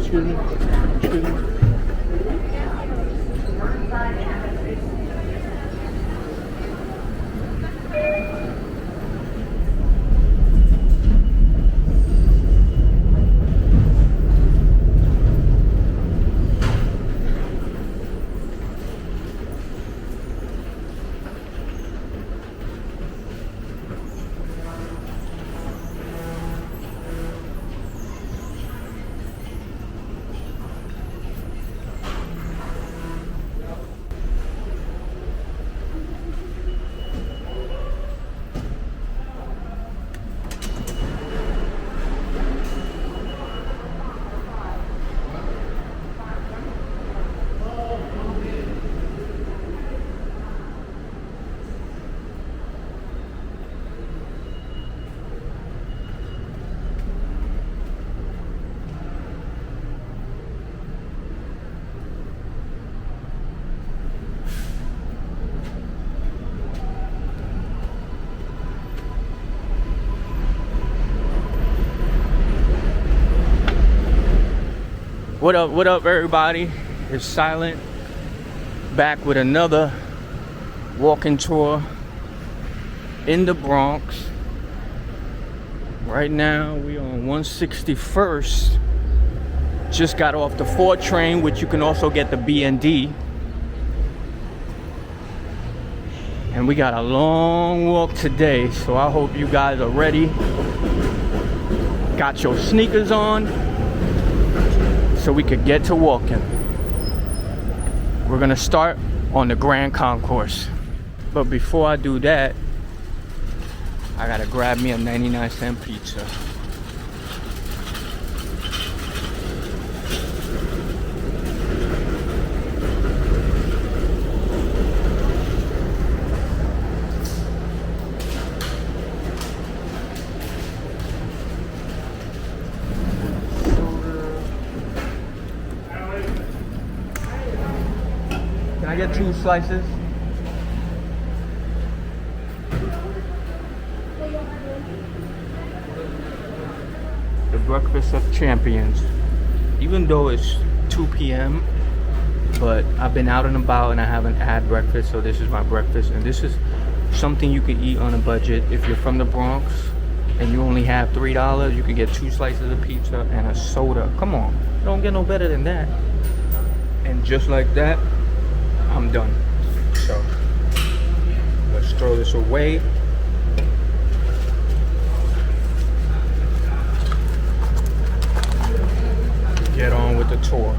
Excuse me. Excuse me. What up, everybody? It's Silent, back with another walking tour in the Bronx. Right now, we on 161st. Just got off the 4 train, which you can also get the B&D. And we got a long walk today, so I hope you guys are ready. Got your sneakers on, so we could get to walking. We're gonna start on the Grand Concourse. But before I do that, I gotta grab me a 99-cent pizza. Can I get 2 slices? The breakfast of champions. Even though it's 2 p.m., but I've been out and about and I haven't had breakfast, so this is my breakfast. And this is something you can eat on a budget. If you're from the Bronx and you only have $3, you can get 2 slices of pizza and a soda. Come on, don't get no better than that. And just like that, I'm done. So let's throw this away. Get on with the tour.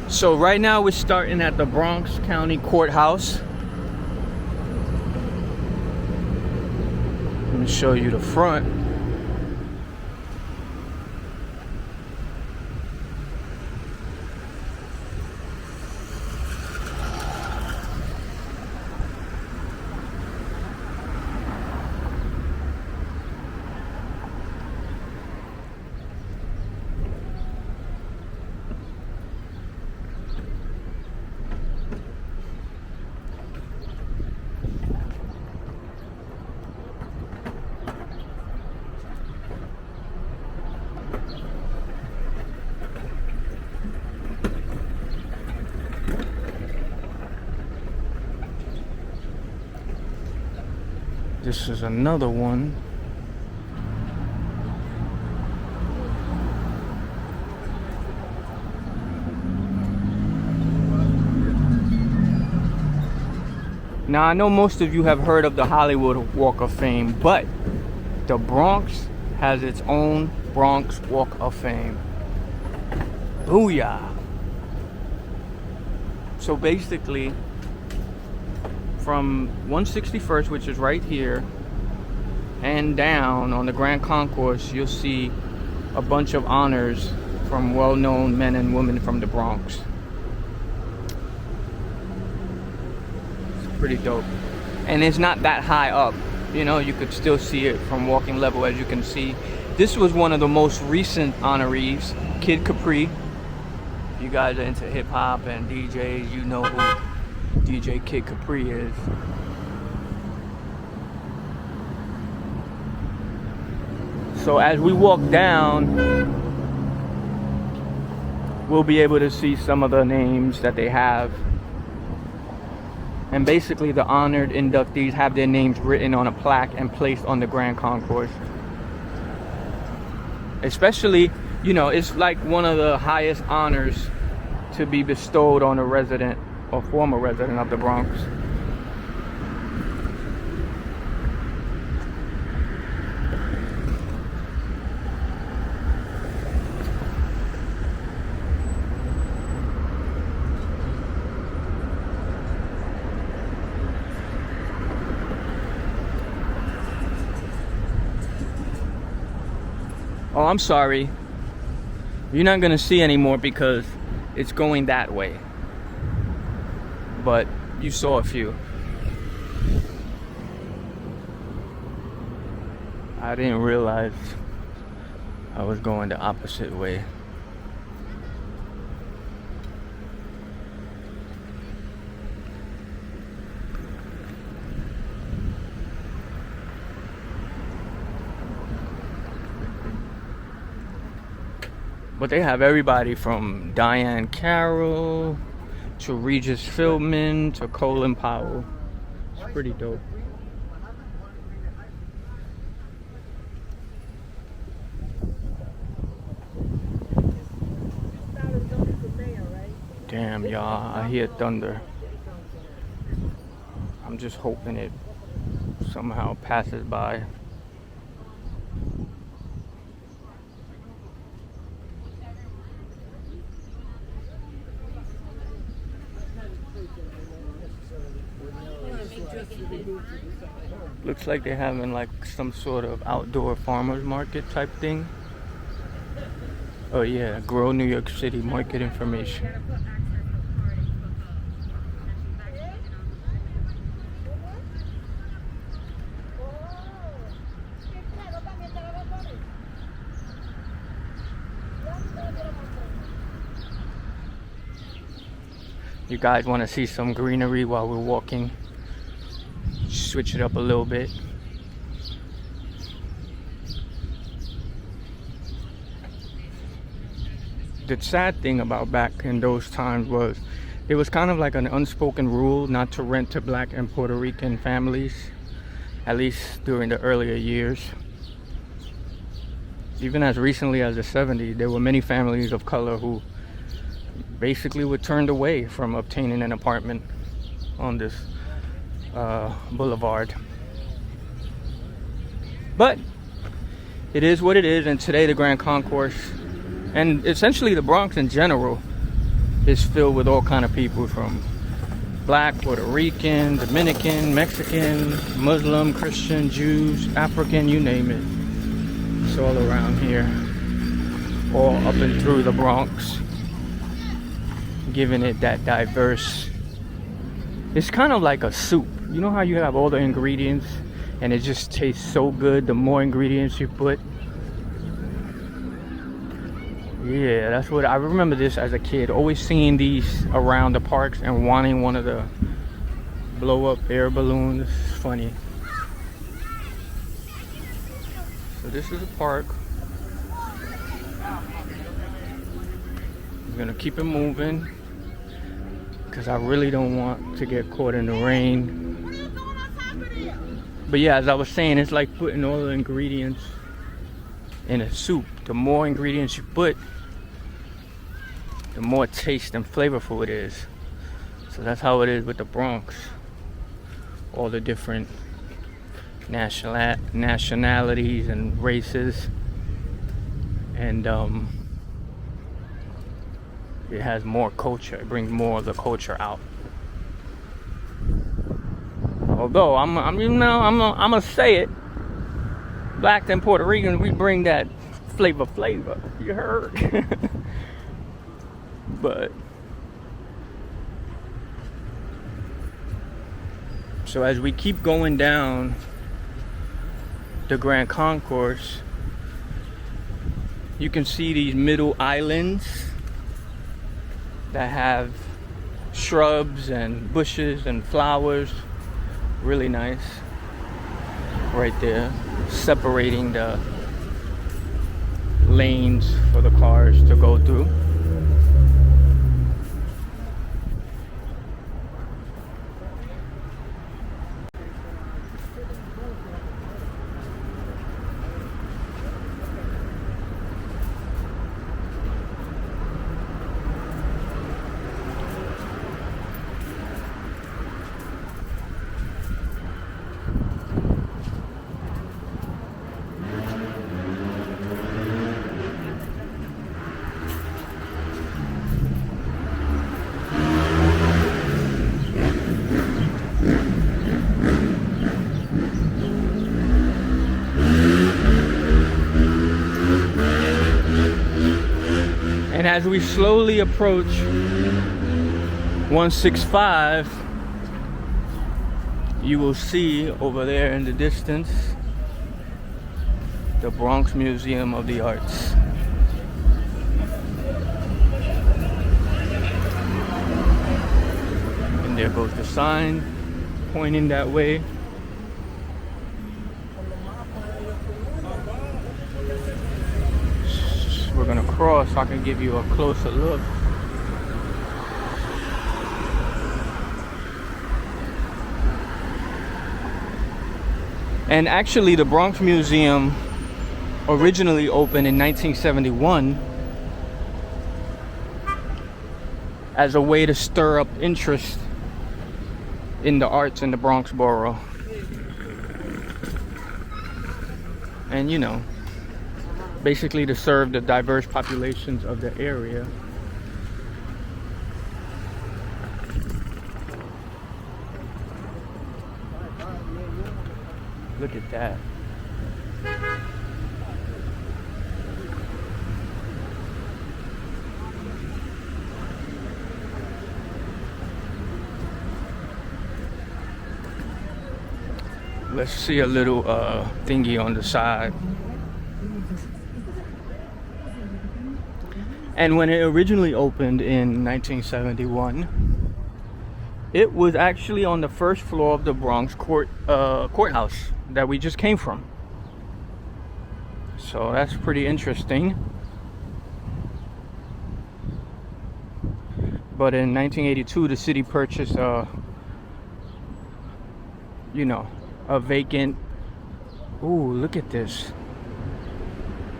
So right now we're starting at the Bronx County Courthouse. Let me show you the front. This is another one. Now, I know most of you have heard of the Hollywood Walk of Fame, but the Bronx has its own Bronx Walk of Fame. Booyah! So basically, from 161st, which is right here, and down on the Grand Concourse, you'll see a bunch of honors from well-known men and women from the Bronx. It's pretty dope. And it's not that high up. You know, you could still see it from walking level, as you can see. This was one of the most recent honorees, Kid Capri. If you guys are into hip-hop and DJs, you know who DJ Kid Capri is. So as we walk down, we'll be able to see some of the names that they have. And basically the honored inductees have their names written on a plaque and placed on the Grand Concourse. Especially, you know, it's like one of the highest honors to be bestowed on a resident or former resident of the Bronx. Oh, I'm sorry. You're not gonna see anymore because it's going that way. But you saw a few. I didn't realize I was going the opposite way. But they have everybody from Diane Carroll to Regis Philbin to Colin Powell. It's pretty dope. Damn, y'all, I hear thunder. I'm just hoping it somehow passes by. Looks like they're having like some sort of outdoor farmers market type thing. Oh yeah, Grow New York City market information. You guys want to see some greenery while we're walking? Switch it up a little bit. The sad thing about back in those times was it was kind of like an unspoken rule not to rent to Black and Puerto Rican families, at least during the earlier years. Even as recently as the 70s, there were many families of color who basically were turned away from obtaining an apartment on this boulevard. But it is what it is, and today the Grand Concourse and essentially the Bronx in general is filled with all kind of people, from Black, Puerto Rican, Dominican, Mexican, Muslim, Christian, Jews, African, you name it. It's all around here. All up and through the Bronx. Giving it that diverse. It's kind of like a soup. You know how you have all the ingredients and it just tastes so good the more ingredients you put? Yeah, that's what I remember this as a kid. Always seeing these around the parks and wanting one of the blow up air balloons. It's funny. So this is a park. I'm gonna keep it moving because I really don't want to get caught in the rain. But yeah, as I was saying, it's like putting all the ingredients in a soup. The more ingredients you put, the more taste and flavorful it is. So that's how it is with the Bronx. All the different nationalities and races, and it has more culture. It brings more of the culture out. Although I'm gonna say it, Black and Puerto Rican, we bring that flavor. You heard? But so as we keep going down the Grand Concourse, you can see these middle islands that have shrubs and bushes and flowers. Really nice. Right there, separating the lanes for the cars to go through. And as we slowly approach 165, you will see over there in the distance the Bronx Museum of the Arts. And there goes the sign pointing that way. We're gonna cross so I can give you a closer look. And actually the Bronx Museum originally opened in 1971 as a way to stir up interest in the arts in the Bronx borough. And you know, basically to serve the diverse populations of the area. Look at that. Let's see a little thingy on the side. And when it originally opened in 1971, it was actually on the first floor of the Bronx courthouse that we just came from. So that's pretty interesting. But in 1982, the city purchased a vacant. Ooh, look at this.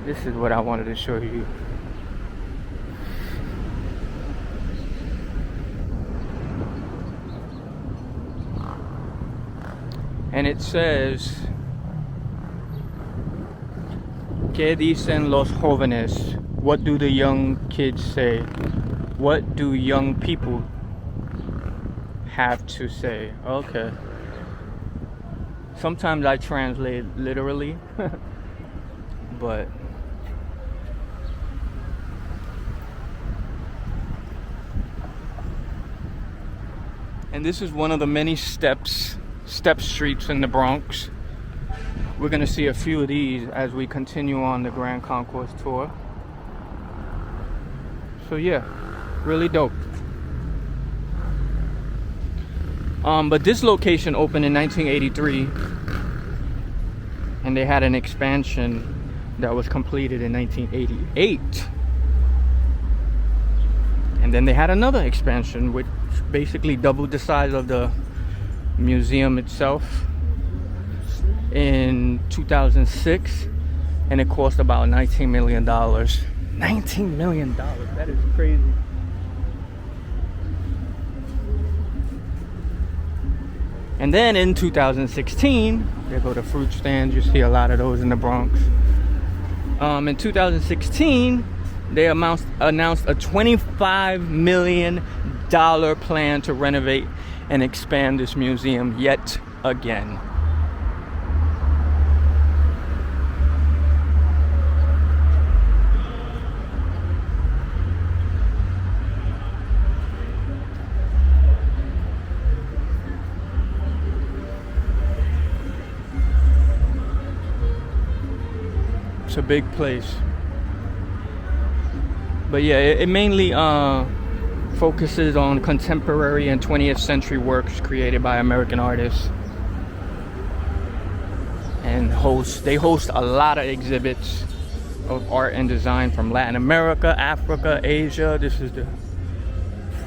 This is what I wanted to show you. And it says, ¿Qué dicen los jóvenes? What do the young kids say? What do young people have to say. Okay. Sometimes I translate literally, but and this is one of the many step streets in the Bronx. We're gonna see a few of these as we continue on the Grand Concourse tour. So yeah, really dope. But this location opened in 1983, and they had an expansion that was completed in 1988. And then they had another expansion which basically doubled the size of the museum itself in 2006, and it cost about $19 million. $19 million, that is crazy. And then in 2016, there go the fruit stands. You see a lot of those in the Bronx. In 2016, they announced a $25 million plan to renovate and expand this museum yet again. It's a big place, but yeah, it mainly focuses on contemporary and 20th century works created by American artists, and they host a lot of exhibits of art and design from Latin America, Africa, Asia. This is the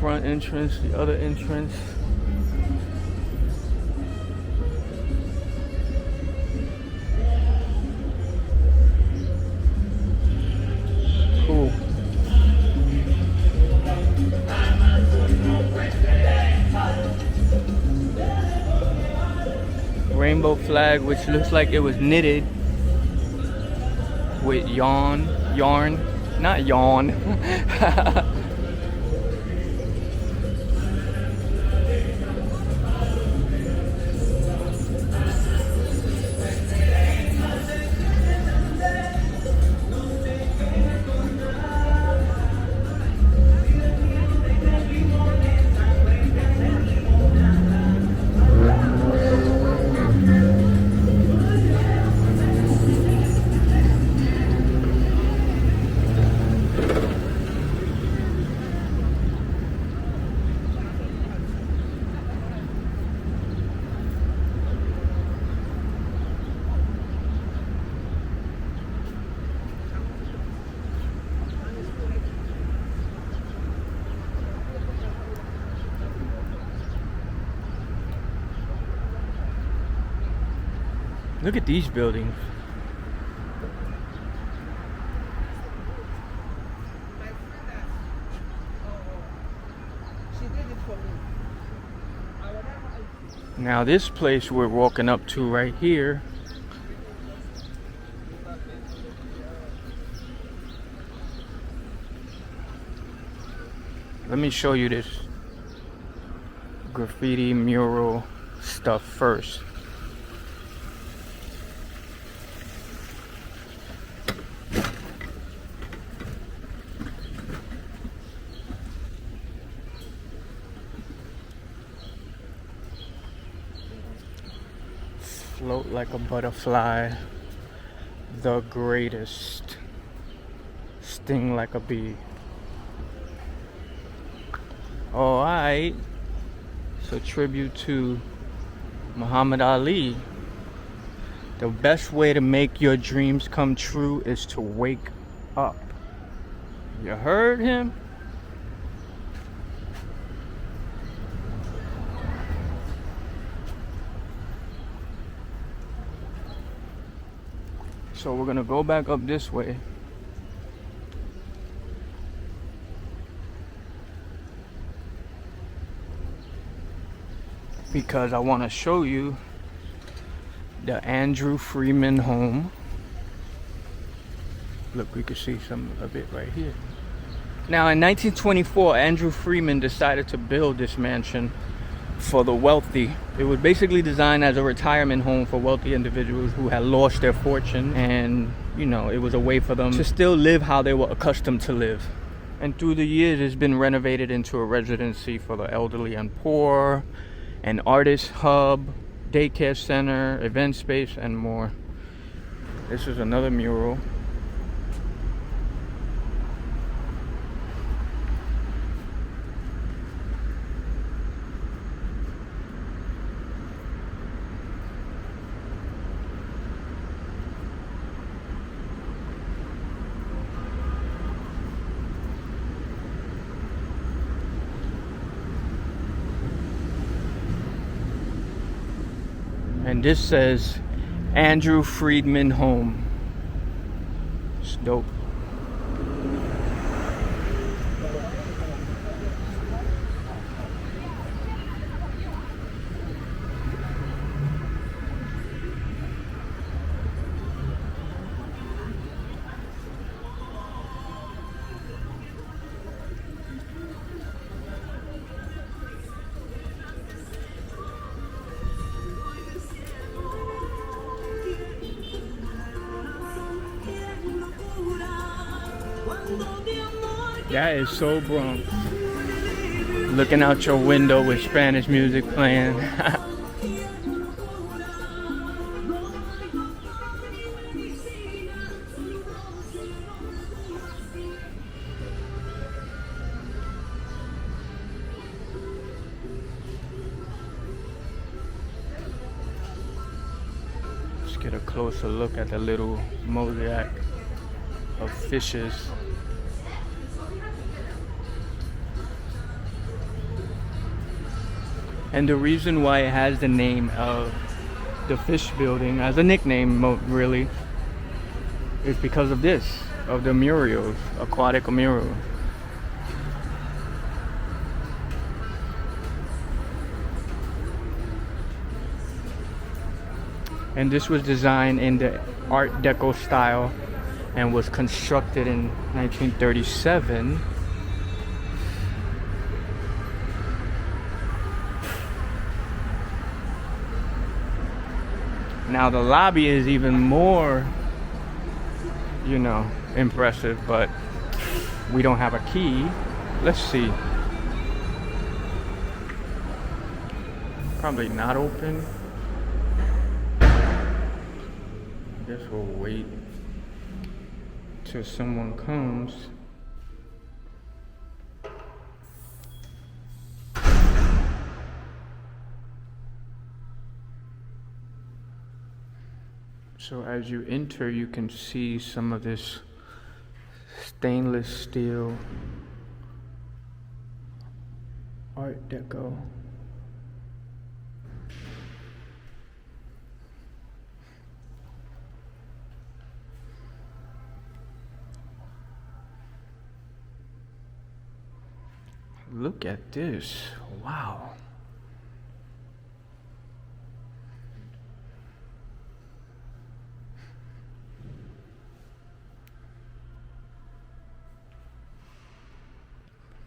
front entrance, the other entrance. Cool. Rainbow flag, which looks like it was knitted with yarn, not yawn. Look at these buildings. Now this place we're walking up to right here, let me show you this graffiti mural stuff first. Float like a butterfly, the greatest, sting like a bee. Alright, so tribute to Muhammad Ali. The best way to make your dreams come true is to wake up. You heard him? So we're gonna go back up this way. Because I want to show you the Andrew Freeman home. Look, we can see some of it right here. Now in 1924, Andrew Freeman decided to build this mansion for the wealthy. It was basically designed as a retirement home for wealthy individuals who had lost their fortune, and you know, it was a way for them to still live how they were accustomed to live. And through the years, it's been renovated into a residency for the elderly and poor, an artist hub, daycare center, event space, and more. This is another mural. And this says Andrew Friedman Home. It's dope. That is so Bronx. Looking out your window with Spanish music playing. Let's get a closer look at the little mosaic of fishes. And the reason why it has the name of the fish building as a nickname, really, is because of this, of the murals, aquatic murals. And this was designed in the Art Deco style and was constructed in 1937. Now the lobby is even more, you know, impressive, but we don't have a key. Let's see. Probably not open. I guess we'll wait till someone comes. So as you enter, you can see some of this stainless steel Art Deco. Look at this. Wow.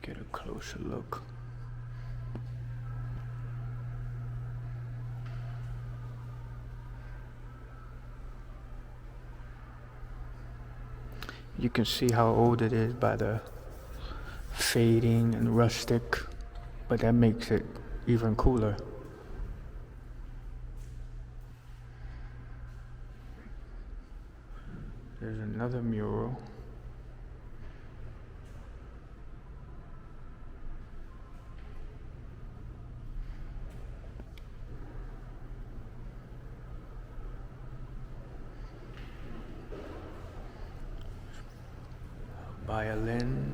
Get a closer look. You can see how old it is by the fading and rustic, but that makes it even cooler. There's another mural. Violin.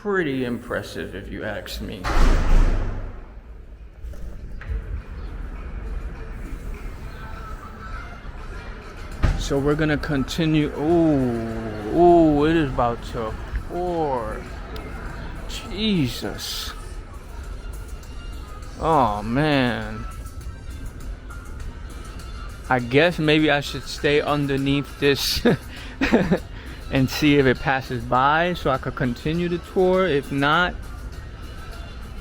pretty impressive if you ask me. So we're gonna continue. Ooh, it is about to pour. Jesus. Oh man. I guess maybe I should stay underneath this and see if it passes by so I could continue the tour. If not,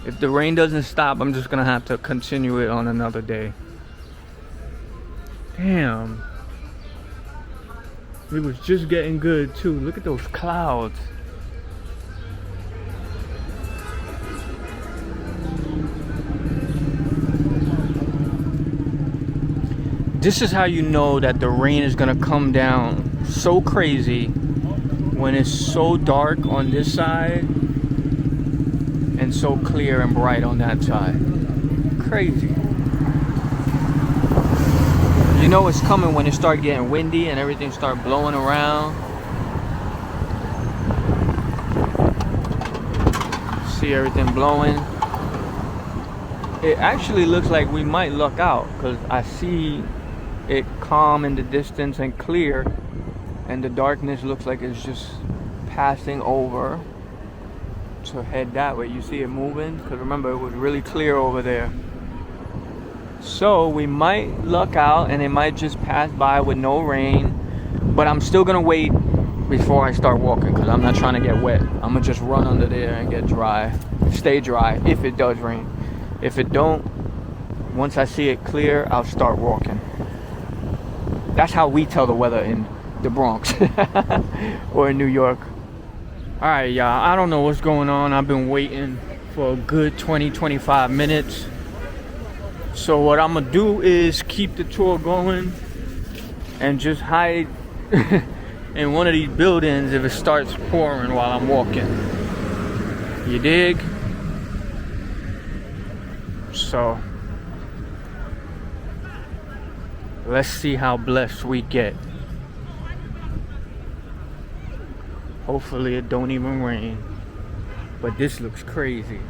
if the rain doesn't stop, I'm just gonna have to continue it on another day. Damn. It was just getting good too. Look at those clouds. This is how you know that the rain is gonna come down so crazy when it's so dark on this side and so clear and bright on that side. Crazy. You know it's coming when it starts getting windy and everything starts blowing around. See everything blowing. It actually looks like we might luck out because I see it calm in the distance and clear, and the darkness looks like it's just passing over to head that way. You see it moving because remember it was really clear over there. So we might luck out and it might just pass by with no rain, but I'm still gonna wait before I start walking because I'm not trying to get wet. I'm gonna just run under there and get dry, stay dry if it does rain. If it don't, once I see it clear, I'll start walking. That's how we tell the weather in the Bronx or in New York. All right, y'all, I don't know what's going on. I've been waiting for a good 20-25 minutes. So what I'm gonna do is keep the tour going and just hide in one of these buildings if it starts pouring while I'm walking. You dig? So let's see how blessed we get. Hopefully it don't even rain. But this looks crazy.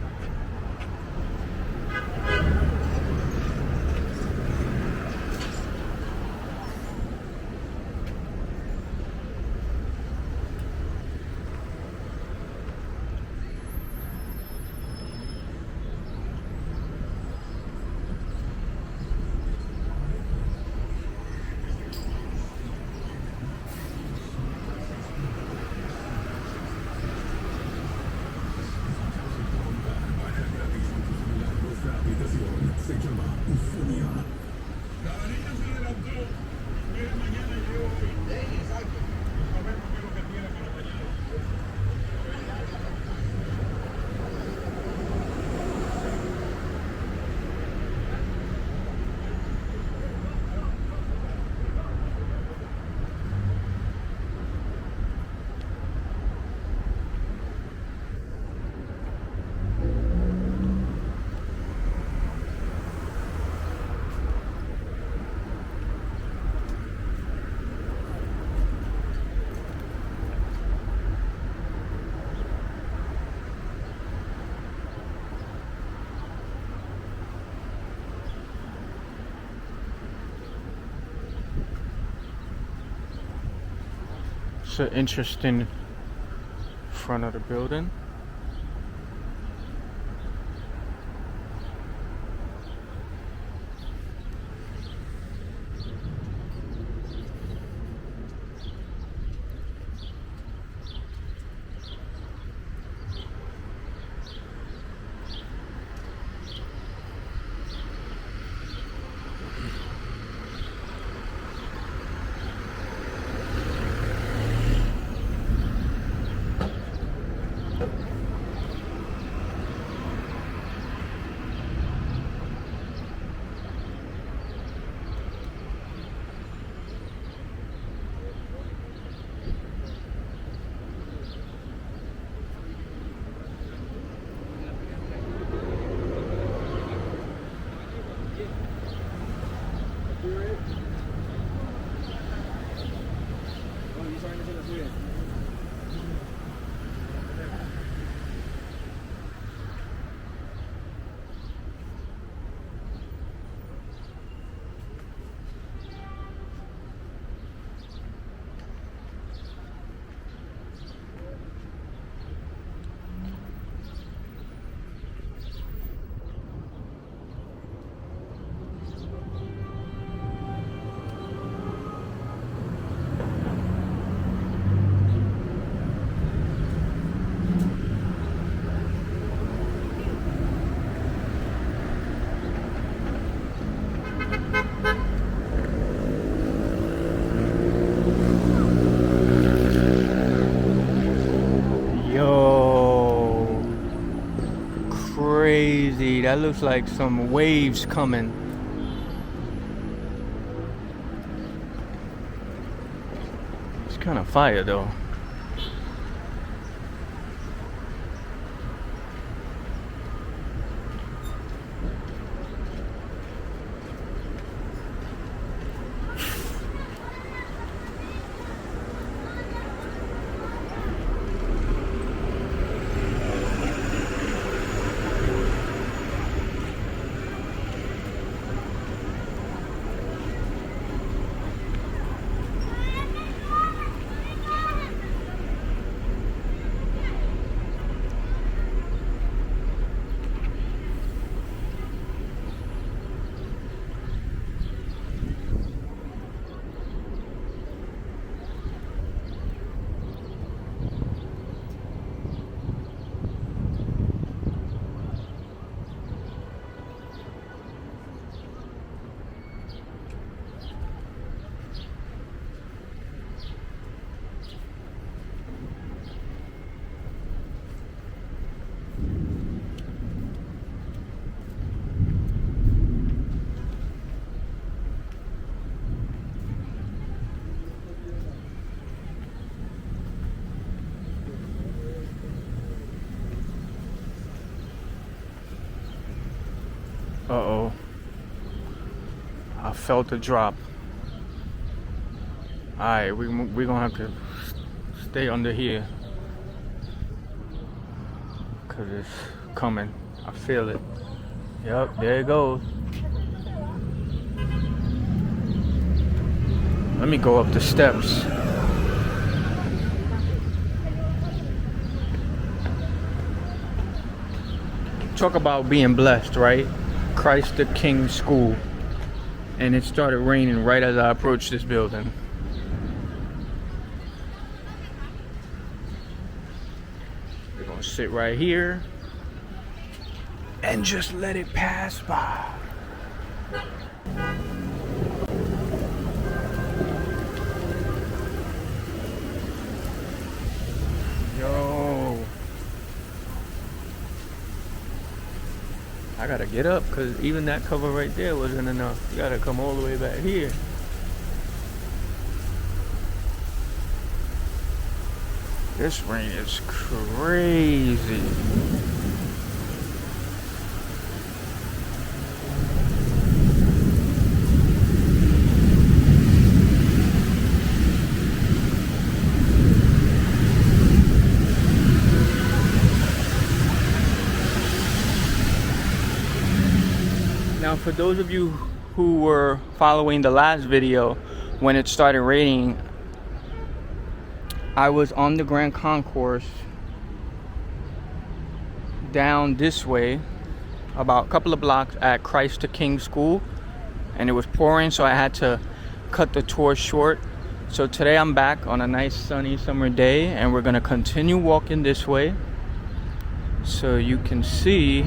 It's an interesting front of the building. that looks like some waves coming. It's kind of fire though. Uh-oh. I felt a drop. Alright, we're gonna have to stay under here. Cause it's coming. I feel it. Yep, there it goes. Let me go up the steps. Talk about being blessed, right? Christ the King School. And it started raining right as I approached this building. We're gonna sit right here and just let it pass by. Yo, I gotta get up because even that cover right there wasn't enough. You gotta come all the way back here. This rain is crazy. Now, for those of you who were following the last video, when it started raining, I was on the Grand Concourse down this way, about a couple of blocks at Christ the King School, and it was pouring, so I had to cut the tour short. So today I'm back on a nice sunny summer day, and we're gonna continue walking this way so you can see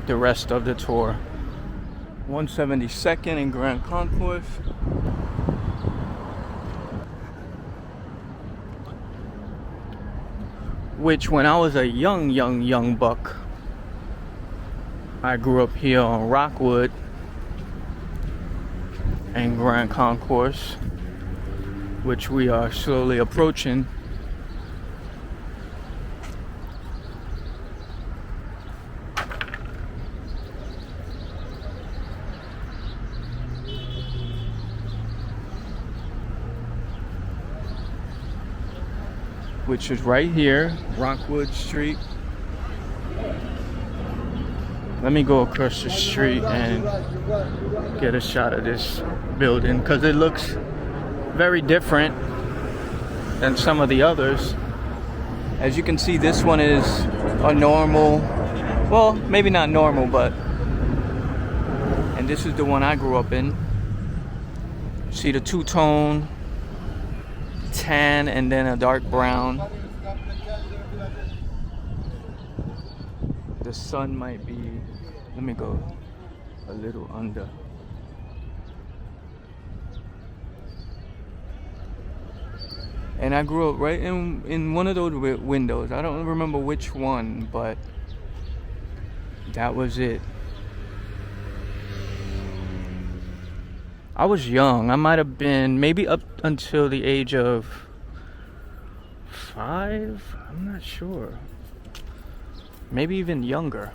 the rest of the tour. 172nd and Grand Concourse. Which, when I was a young buck, I grew up here on Rockwood and Grand Concourse, which we are slowly approaching. Which is right here, Rockwood Street. Let me go across the street and get a shot of this building because it looks very different than some of the others. As you can see, this one is a normal, well, maybe not normal, but, and this is the one I grew up in. See the two-tone tan and then a dark brown. The sun might be, let me go a little under. And I grew up right in one of those windows. I don't remember which one, but That was it. I was young. I might have been maybe up until the age of 5. I'm not sure. Maybe even younger.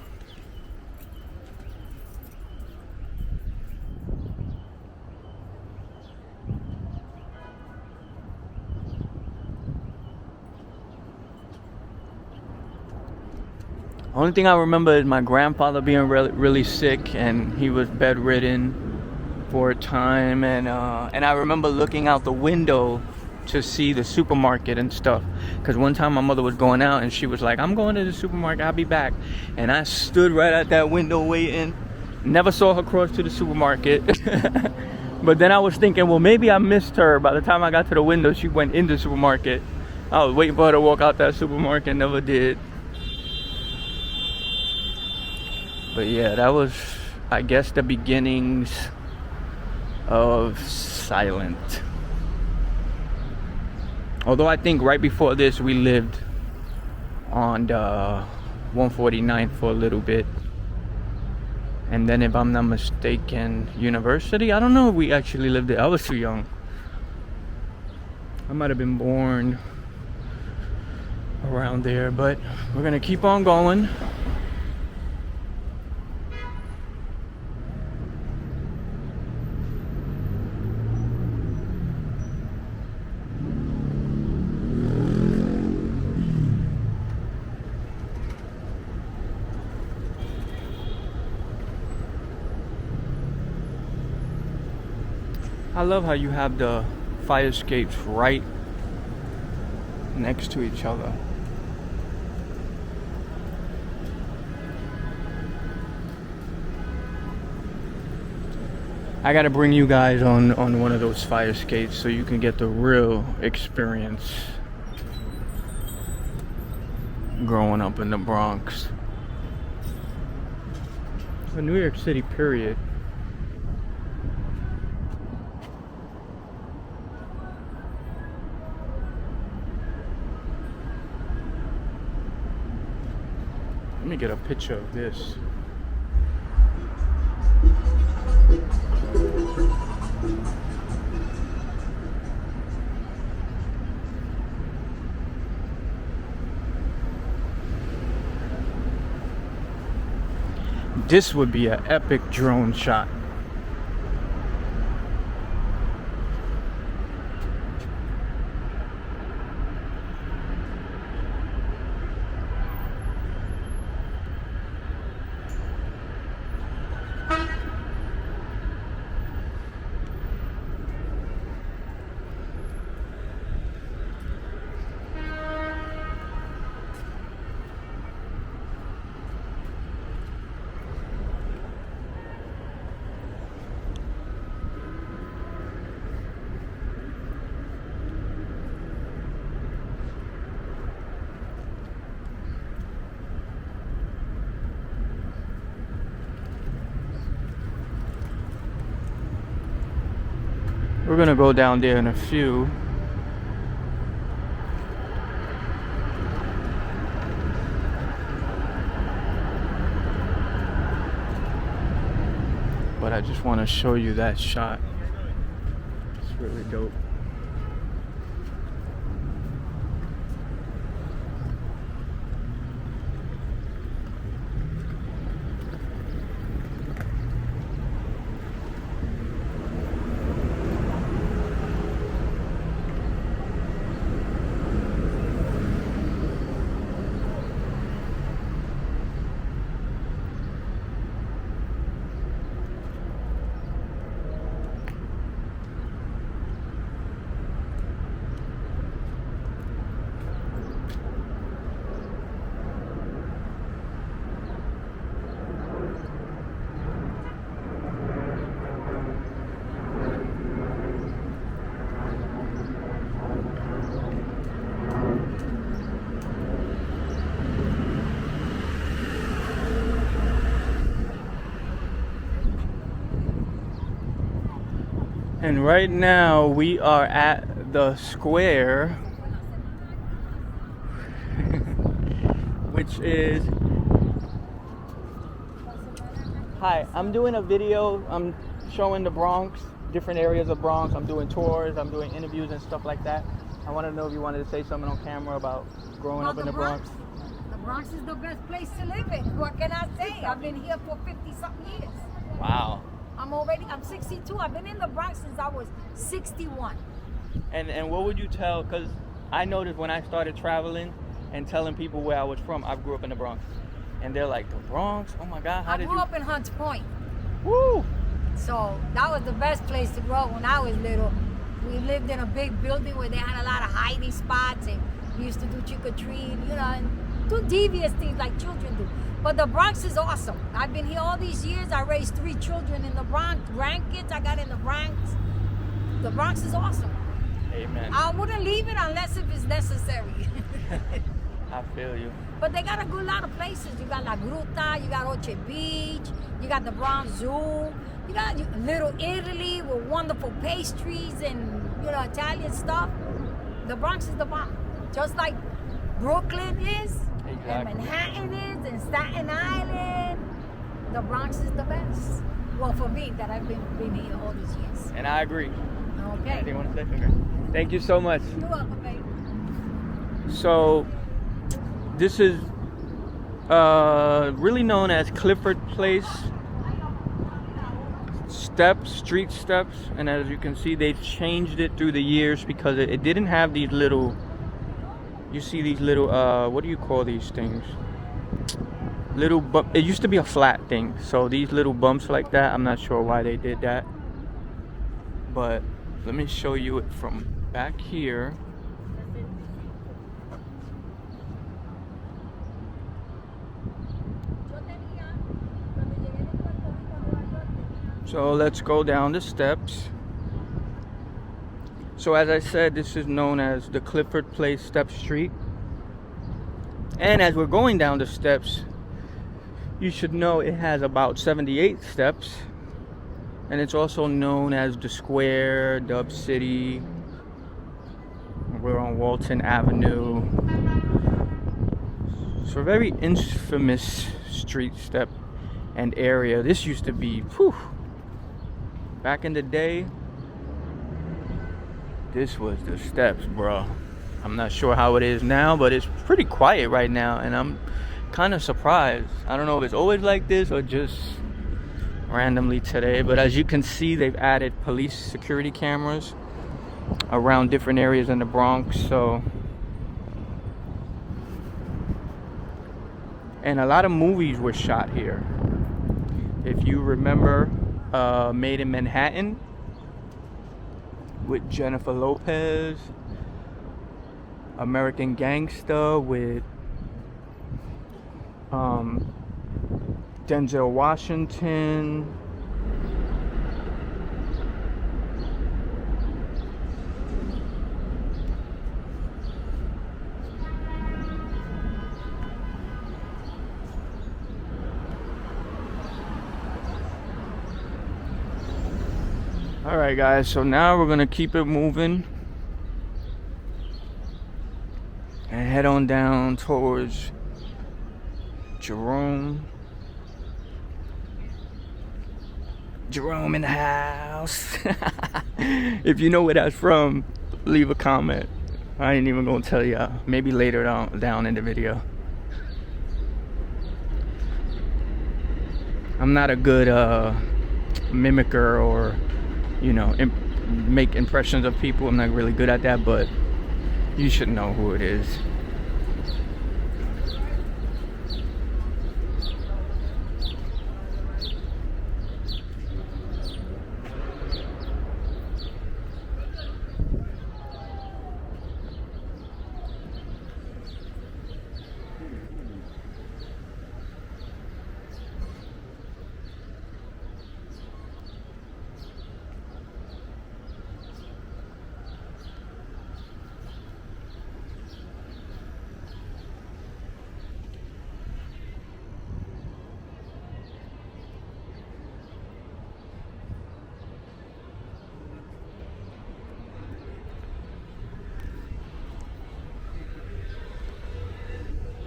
Only thing I remember is my grandfather being really sick, and he was bedridden for a time, and I remember looking out the window to see the supermarket and stuff, because one time my mother was going out and she was like, I'm going to the supermarket, I'll be back. And I stood right at that window waiting. Never saw her cross to the supermarket. But then I was thinking, well, maybe I missed her. By the time I got to the window, she went in the supermarket. I was waiting for her to walk out that supermarket, never did. But yeah, that was, I guess, the beginnings of silent. Although I think right before this we lived on the 149th for a little bit. And then if I'm not mistaken, University? I don't know if we actually lived there. I was too young. I might have been born around there, but we're gonna keep on going. I love how you have the fire escapes right next to each other. I gotta bring you guys on one of those fire escapes so you can get the real experience growing up in the Bronx. The New York City, period. Let me get a picture of this. This would be an epic drone shot. We're gonna go down there in a few. But I just want to show you that shot. It's really dope. And right now we are at the square, which is Hi, I'm doing a video. I'm showing the Bronx, different areas of Bronx. I'm doing tours, I'm doing interviews and stuff like that. I want to know if you wanted to say something on camera about growing up in the Bronx. The Bronx is the best place to live in. What can I say? I've been here for 50-something years. Wow. I'm 62. I've been in the Bronx since I was 61. And what would you tell, because I noticed when I started traveling and telling people where I was from, I grew up in the Bronx. And they're like, the Bronx? Oh my God, I grew up in Hunts Point. Woo! So that was the best place to grow up when I was little. We lived in a big building where they had a lot of hiding spots, and we used to do trick-or-treat, and do devious things like children do. But the Bronx is awesome. I've been here all these years. I raised 3 children in the Bronx, grandkids I got in the Bronx. The Bronx is awesome. Amen. I wouldn't leave it unless if it's necessary. I feel you. But they got a good lot of places. You got La Gruta, you got Oche Beach, you got the Bronx Zoo, you got Little Italy with wonderful pastries and Italian stuff. The Bronx is the bomb. Just like Brooklyn is, Exactly. and Manhattan is, and Staten Island. The Bronx is the best. Well, for me, that I've been here all these years. And I agree. Okay. Anything you want to say? Okay. Thank you so much. You're welcome, baby. So, this is really known as Clifford Place steps, street steps, and as you can see, they've changed it through the years because it didn't have these little, you see these little, what do you call these things? Little bump. It used to be a flat thing, so these little bumps like that, I'm not sure why they did that, but let me show you it from back here. So let's go down the steps. So as I said, this is known as the Clifford Place Step Street. And as we're going down the steps, you should know it has about 78 steps. And it's also known as the Square, Dub City. We're on Walton Avenue. So a very infamous street step and area. This used to be, back in the day, this was the steps, bro. I'm not sure how it is now, but it's pretty quiet right now, and I'm kind of surprised. I don't know if it's always like this or just randomly today, but as you can see, they've added police security cameras around different areas in the Bronx. So, and a lot of movies were shot here. If you remember, Made in Manhattan with Jennifer Lopez, American Gangster with Denzel Washington, Alright guys, so now we're gonna keep it moving and head on down towards Jerome. Jerome in the house. If you know where that's from, leave a comment. I ain't even gonna tell y'all. Maybe later down in the video. I'm not a good mimicker or make impressions of people. I'm not really good at that, but you should know who it is.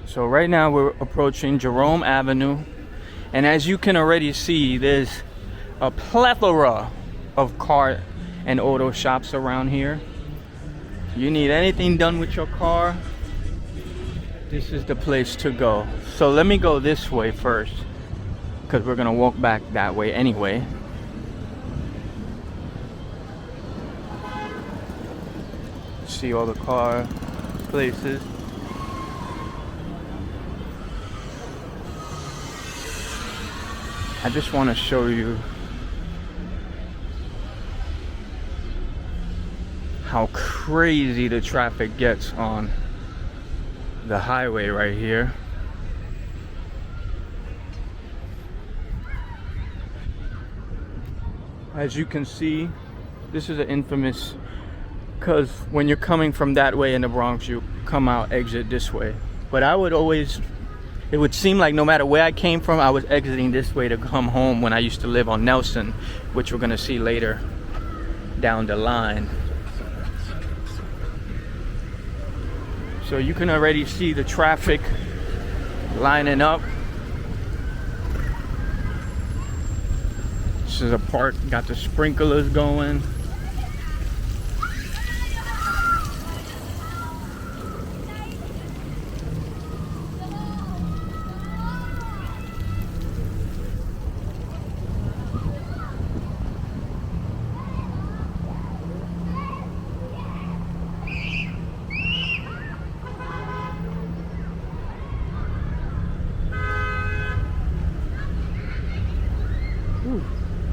So right now we're approaching Jerome Avenue, And as you can already see, there's a plethora of car and auto shops around here. You need anything done with your car, this is the place to go. So let me go this way first, because we're gonna walk back that way anyway. See all the car places. I just want to show you how crazy the traffic gets on the highway right here. As you can see, this is an infamous, because when you're coming from that way in the Bronx, you come out exit this way. But I would always, it would seem like no matter where I came from, I was exiting this way to come home when I used to live on Nelson, which we're gonna see later down the line. So you can already see the traffic lining up. This is a park, got the sprinklers going.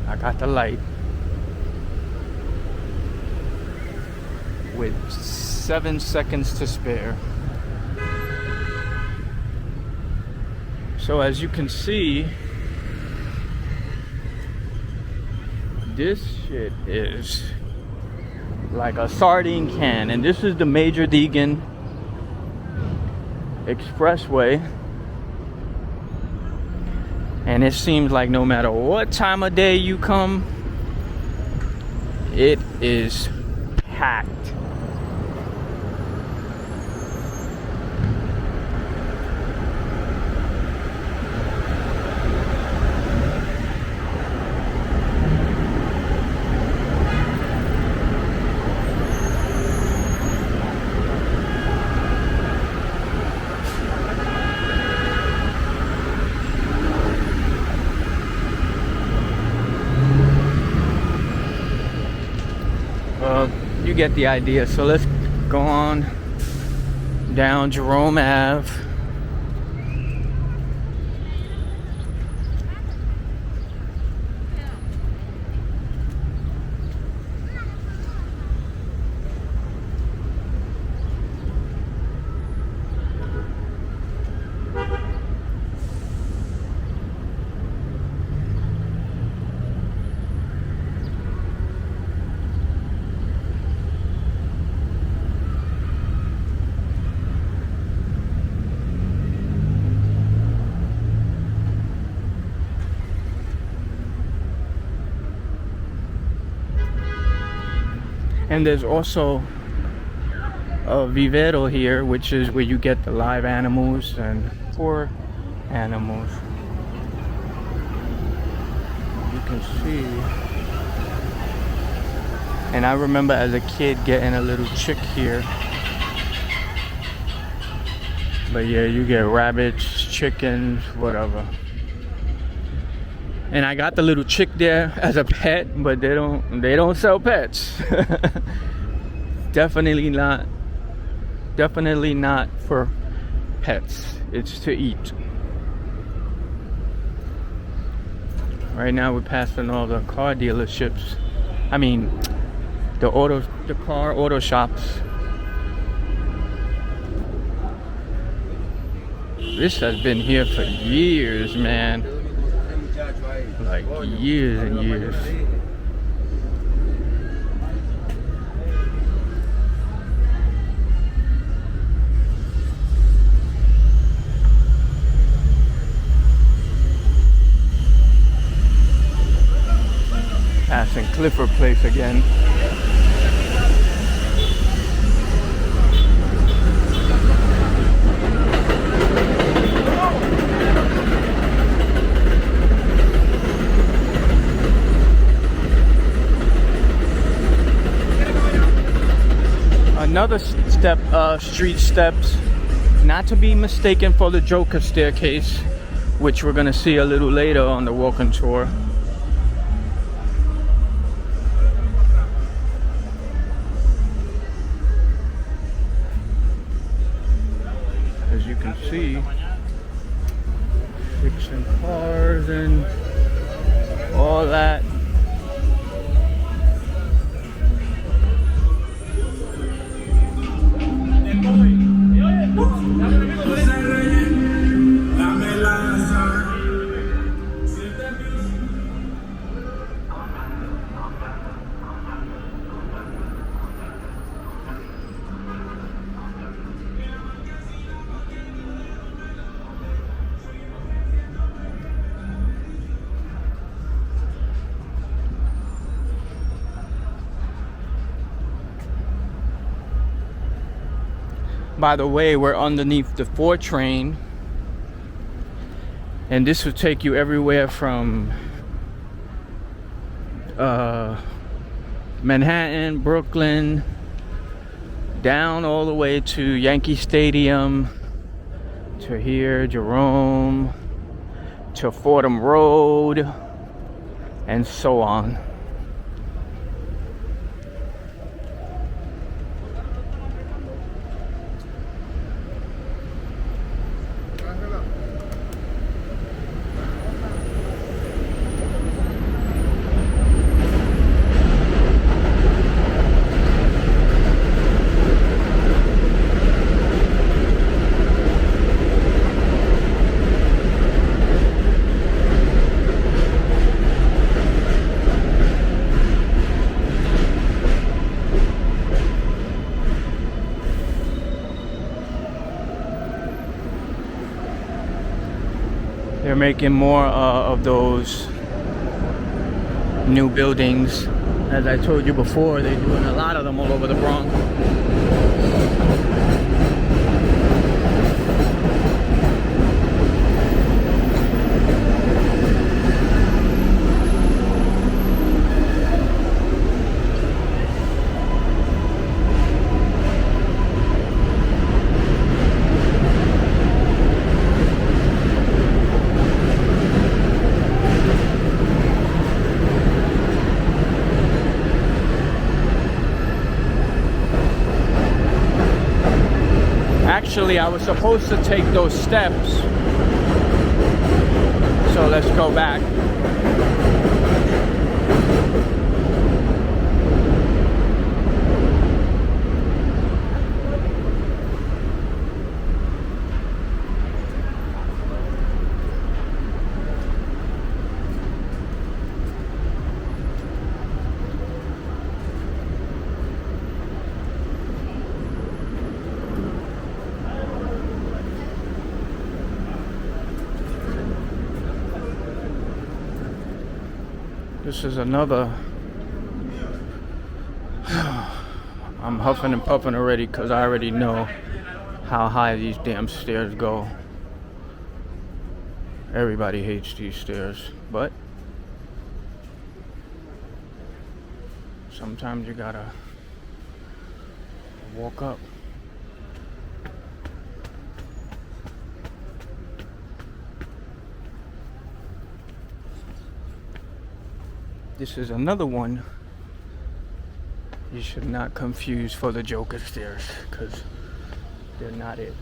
I got the light with 7 seconds to spare. So as you can see, this shit is like a sardine can, and this is the Major Deegan Expressway. And it seems like no matter what time of day you come, it is packed. You get the idea. So let's go on down Jerome Ave. And there's also a vivero here, which is where you get the live animals and poor animals. You can see. And I remember as a kid getting a little chick here. But yeah, you get rabbits, chickens, whatever. And I got the little chick there as a pet, but they don't sell pets. Definitely not for pets. It's to eat. Right now we're passing all the car dealerships. I mean, the car auto shops. This has been here for years, man. Like years and years. Passing Clifford Place again. another street steps, not to be mistaken for the Joker staircase, which we're gonna see a little later on the walking tour. As you can see, fixing cars and all that. By the way, we're underneath the 4 train, and this will take you everywhere from Manhattan, Brooklyn, down all the way to Yankee Stadium, to here, Jerome, to Fordham Road, and so on. They're making more of those new buildings. As I told you before, they're doing a lot of them all over the Bronx. Actually, I was supposed to take those steps, so let's go back. This is another. I'm huffing and puffing already because I already know how high these damn stairs go. Everybody hates these stairs, but sometimes you gotta walk up. This is another one you should not confuse for the Joker stairs, because they're not it.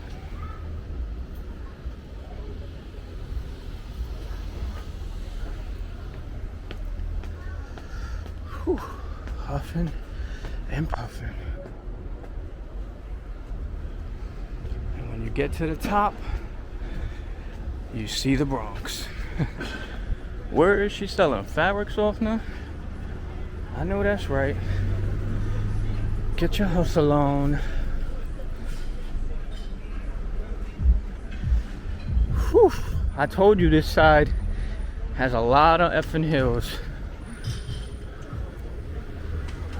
Whew. Huffing and puffing. And when you get to the top, you see the Bronx. Where is she selling? Fabric softener? I know that's right. Get your hustle on. Whew. I told you this side has a lot of effing hills.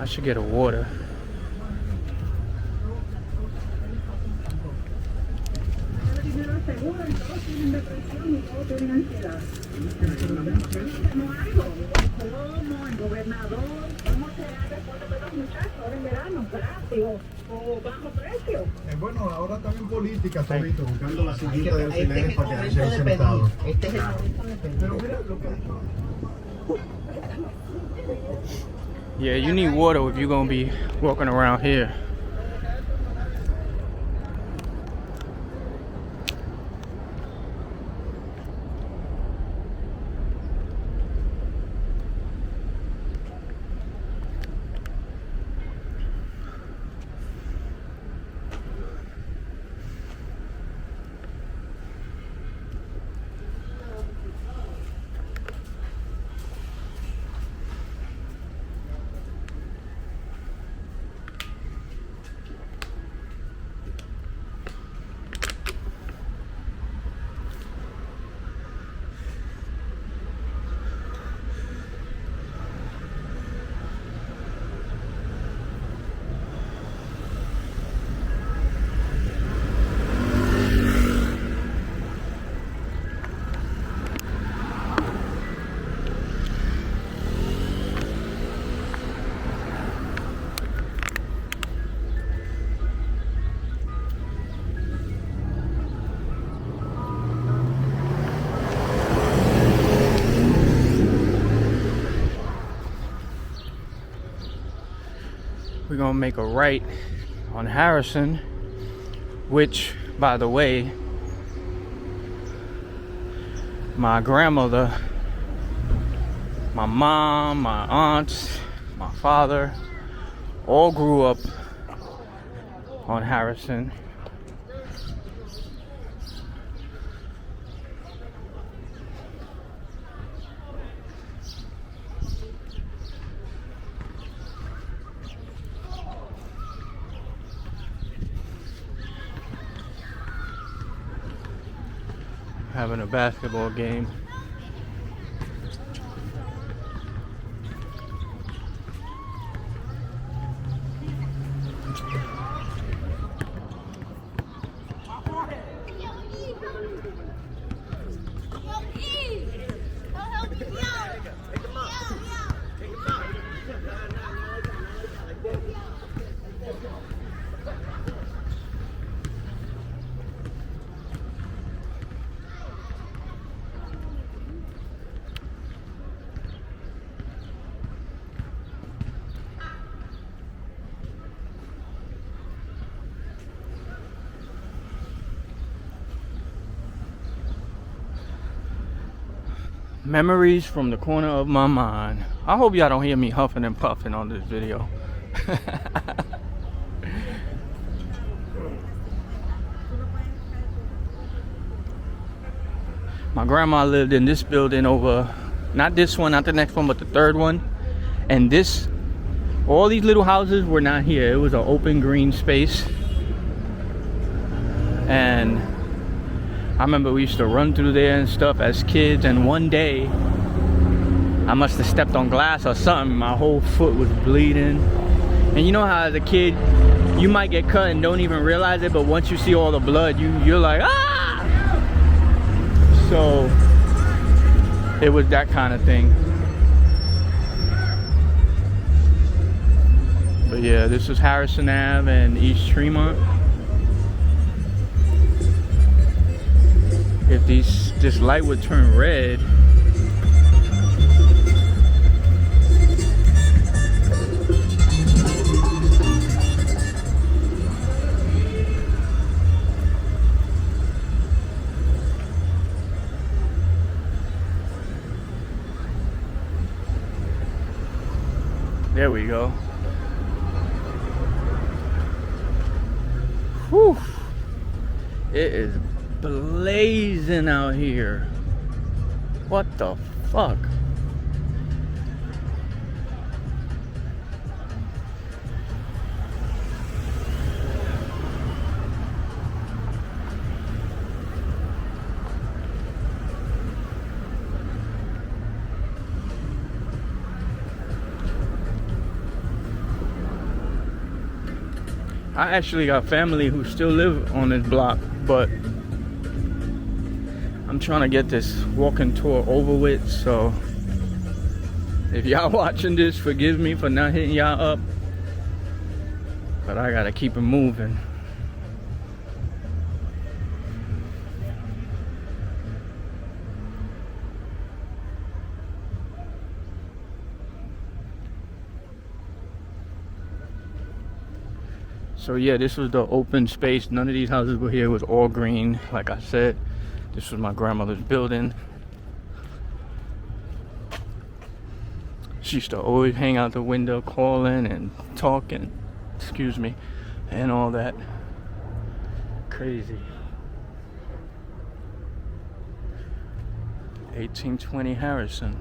I should get a water. Bueno, ahora están en política todito, buscando la sillita de alfileres para quedarse sentados. Este es el momento de pedir. Pero mira lo que... Yeah, you need water if you're gonna be walking around here. We're gonna make a right on Harrison, which, by the way, my grandmother, my mom, my aunts, my father, all grew up on Harrison. Having a basketball game. Memories from the corner of my mind. I hope y'all don't hear me huffing and puffing on this video. My grandma lived in this building over, not this one, not the next one, but the third one. And this, all these little houses were not here. It was an open green space. And I remember we used to run through there and stuff as kids, and one day I must have stepped on glass or something. My whole foot was bleeding. And you know how as a kid you might get cut and don't even realize it, but once you see all the blood, you're like, ah! So it was that kind of thing. But yeah, this is Harrison Ave and East Tremont. If this light would turn red, there we go. Whew. It is blazing out here. What the fuck? I actually got family who still live on this block, but I'm trying to get this walking tour over with, so if y'all watching this, forgive me for not hitting y'all up. but I gotta keep it moving. So yeah, this was the open space. None of these houses were here. It was all green. Like I said, this was my grandmother's building. She used to always hang out the window calling and talking, excuse me, and all that. Crazy. 1820 Harrison.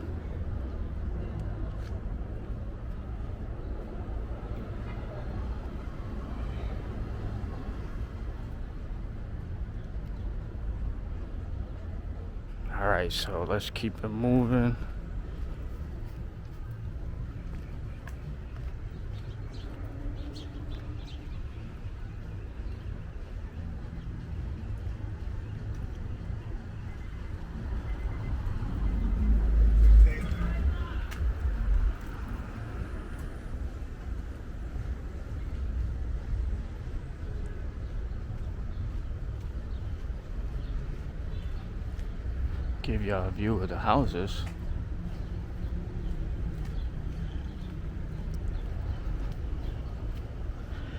All right, so let's keep it moving. Give y'all a view of the houses.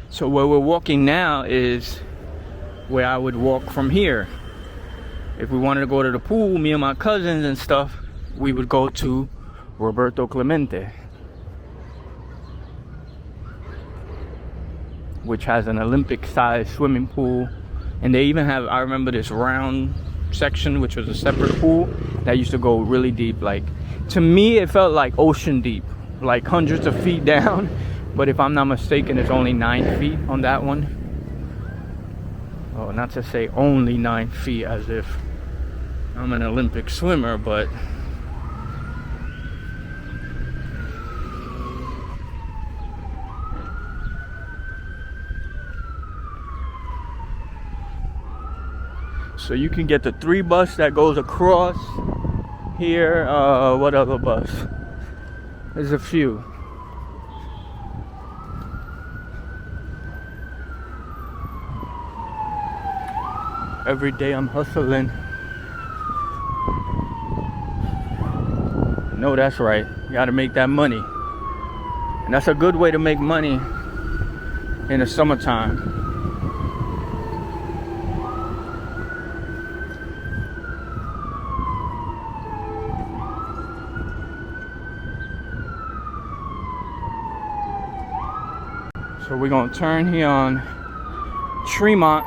So where we're walking now is where I would walk from here. If we wanted to go to the pool, me and my cousins and stuff, we would go to Roberto Clemente, which has an Olympic-sized swimming pool. And they even have, I remember this round section, which was a separate pool that used to go really deep. Like, to me it felt like ocean deep, like hundreds of feet down, but if I'm not mistaken it's only 9 feet on that one. Oh, not to say only 9 feet as if I'm an Olympic swimmer, but so you can get the 3 bus that goes across here. What other bus? There's a few. Every day I'm hustling. No, that's right. You gotta make that money. And that's a good way to make money in the summertime. So we're gonna turn here on Tremont.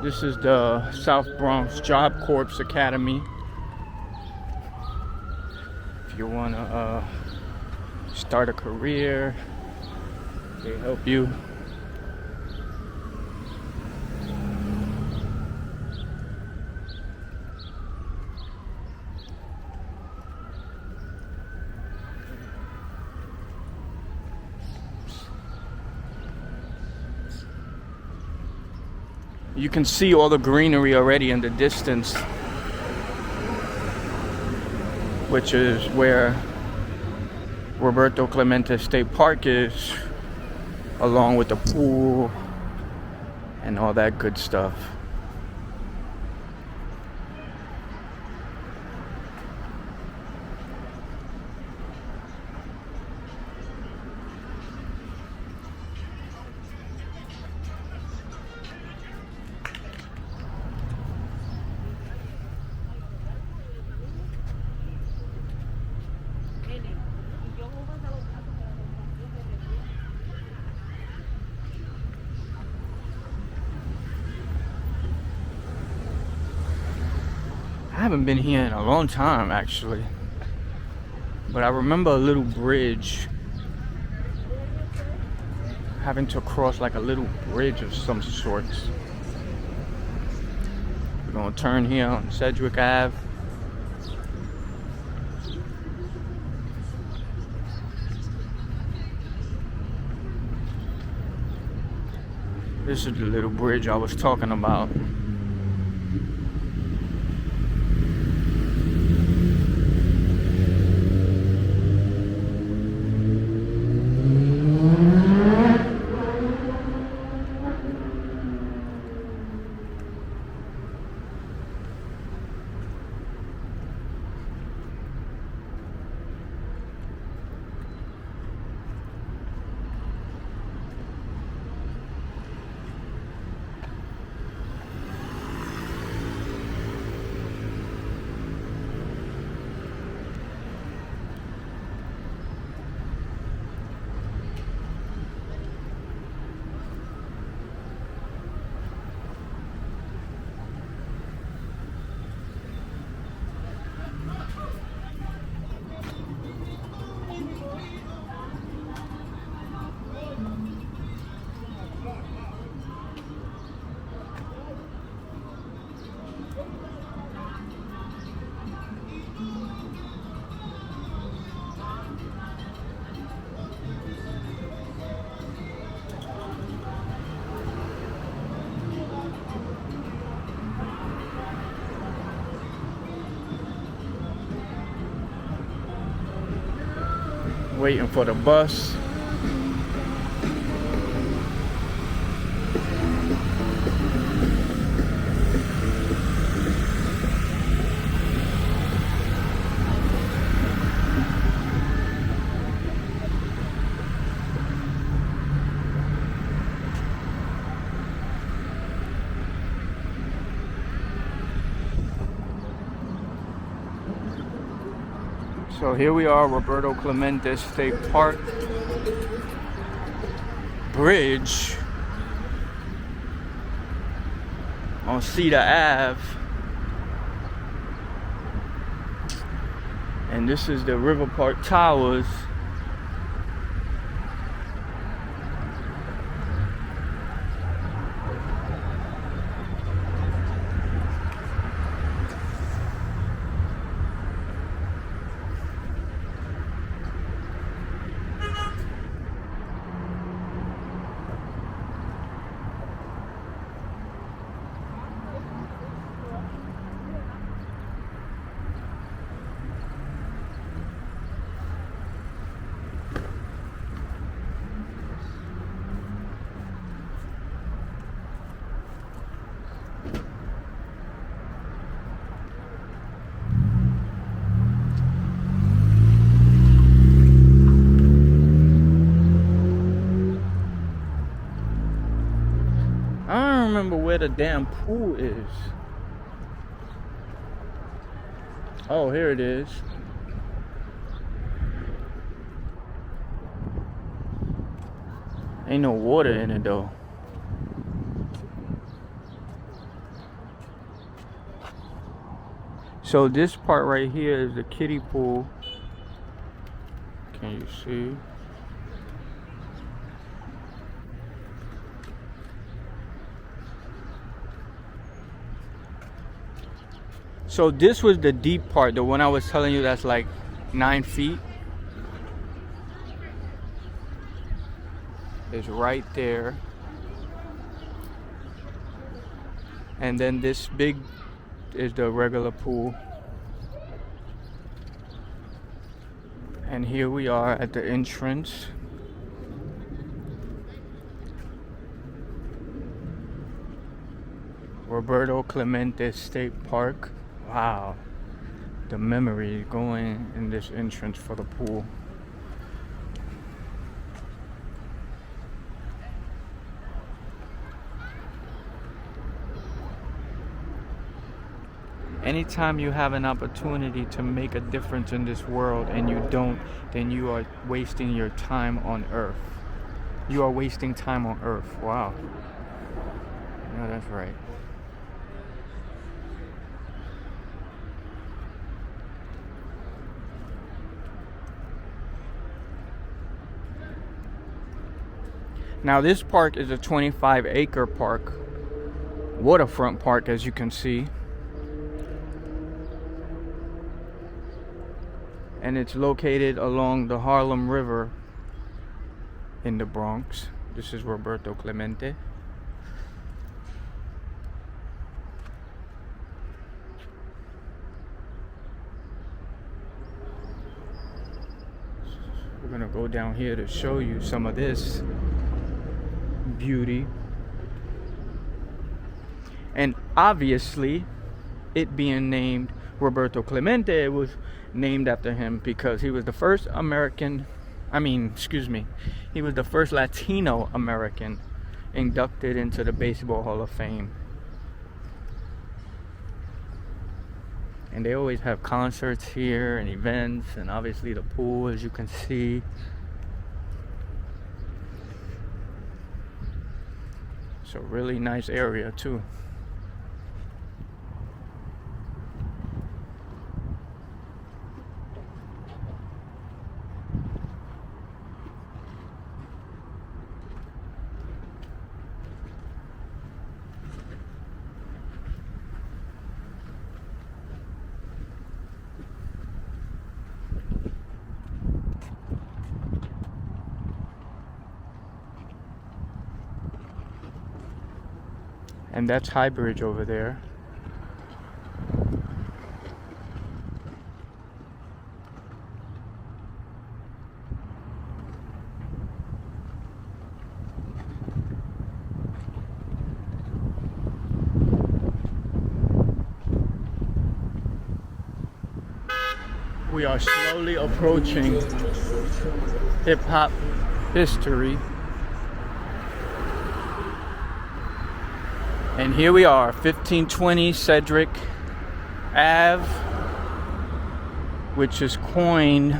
This is the South Bronx Job Corps Academy. If you want to start a career, they help you. You can see all the greenery already in the distance, which is where Roberto Clemente State Park is, along with the pool and all that good stuff. haven't been here in a long time actually, but I remember a little bridge, having to cross like a little bridge of some sorts. We're gonna turn here on Sedgwick Ave. This is the little bridge I was talking about. Waiting for the bus. So here we are, Roberto Clemente State Park Bridge on Cedar Ave. And this is the River Park Towers. I don't remember where the damn pool is. Oh, here it is. Ain't no water in it though. So this part right here is the kiddie pool. Can you see? So this was the deep part, the one I was telling you that's like 9 feet. Is right there. And then this big is the regular pool. And here we are at the entrance. Roberto Clemente State Park. Wow, the memory going in this entrance for the pool. Anytime you have an opportunity to make a difference in this world and you don't, then you are wasting your time on earth. You are wasting time on earth. Wow. No, that's right. Now this park is a 25-acre park, waterfront park, as you can see. And it's located along the Harlem River in the Bronx. This is Roberto Clemente. We're gonna go down here to show you some of this beauty. And obviously, it being named Roberto Clemente, it was named after him because he was the first he was the first Latino American inducted into the Baseball Hall of Fame. And they always have concerts here and events, and obviously the pool, as you can see. It's a really nice area too. And that's Highbridge over there. We are slowly approaching hip-hop history. And here we are, 1520 Sedgwick Ave, which is coined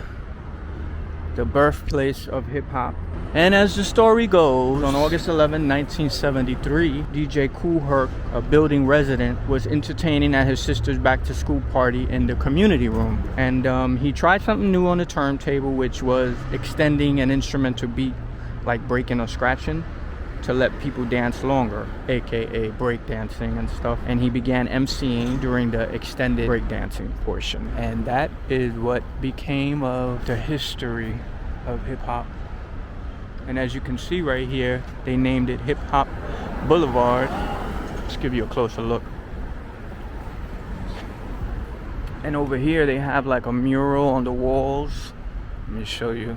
the birthplace of hip-hop. And as the story goes, on August 11, 1973, DJ Kool Herc, a building resident, was entertaining at his sister's back-to-school party in the community room. And he tried something new on the turntable, which was extending an instrumental beat, like breaking or scratching, to let people dance longer, aka breakdancing and stuff. And he began emceeing during the extended breakdancing portion. And that is what became of the history of hip-hop. And as you can see right here, they named it Hip Hop Boulevard. Let's give you a closer look. And over here they have like a mural on the walls. Let me show you.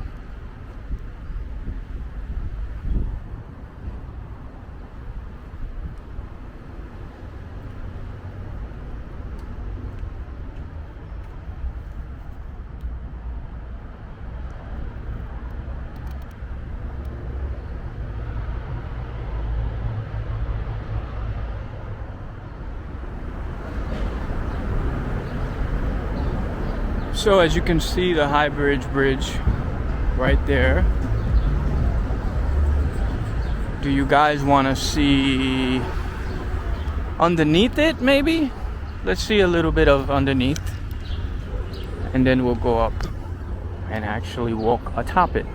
So as you can see, the Highbridge Bridge right there. Do you guys want to see underneath it maybe? Let's see a little bit of underneath. And then we'll go up and actually walk atop it.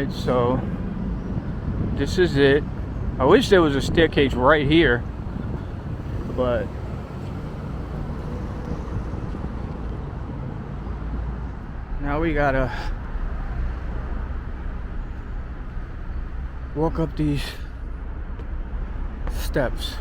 So this is it. I wish there was a staircase right here, but now we gotta walk up these steps.